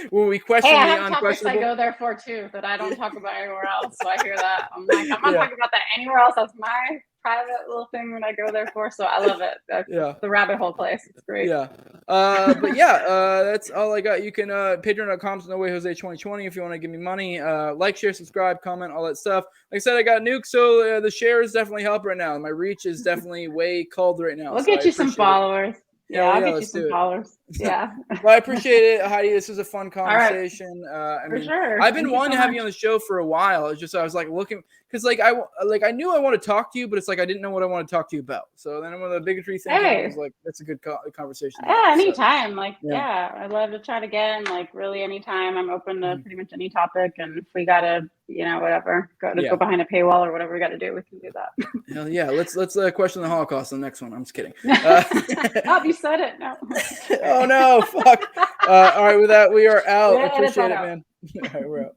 Where we questioned the unquestionable. Topics I go there for too that I don't talk about anywhere else. So I hear that. I'm like, I'm not talking about that anywhere else. That's my private little thing that I go there for. So I love it. That's the rabbit hole place. It's great. But that's all I got. You can patreon.com/NoWayJose2020 if you want to give me money. Like, share, subscribe, comment, all that stuff. Like I said, I got nuked, so the shares definitely help right now. My reach is definitely way cold right now. We'll get you some followers. I'll get you some followers. Yeah. Well, I appreciate it, Heidi. This was a fun All right. conversation. I For mean, sure. I've been Thank you wanting so to have much. you on the show for a while. It's just I was like looking because I knew I want to talk to you, but it's like I didn't know what I want to talk to you about. So then when the bigotry thing came up, I was Hey. like, that's a good conversation to Yeah, have. So, anytime. Like, yeah. yeah, I'd love to chat again. Like, really, anytime. I'm open to pretty much any topic. And if we gotta, whatever, go behind a paywall or whatever we got to do, we can do that. Hell yeah. Let's question the Holocaust on the next one. I'm just kidding. Oh, you said it. No. Oh no, fuck. All right, with that, we are out. Yeah, Appreciate it, out. man. All right, we're out.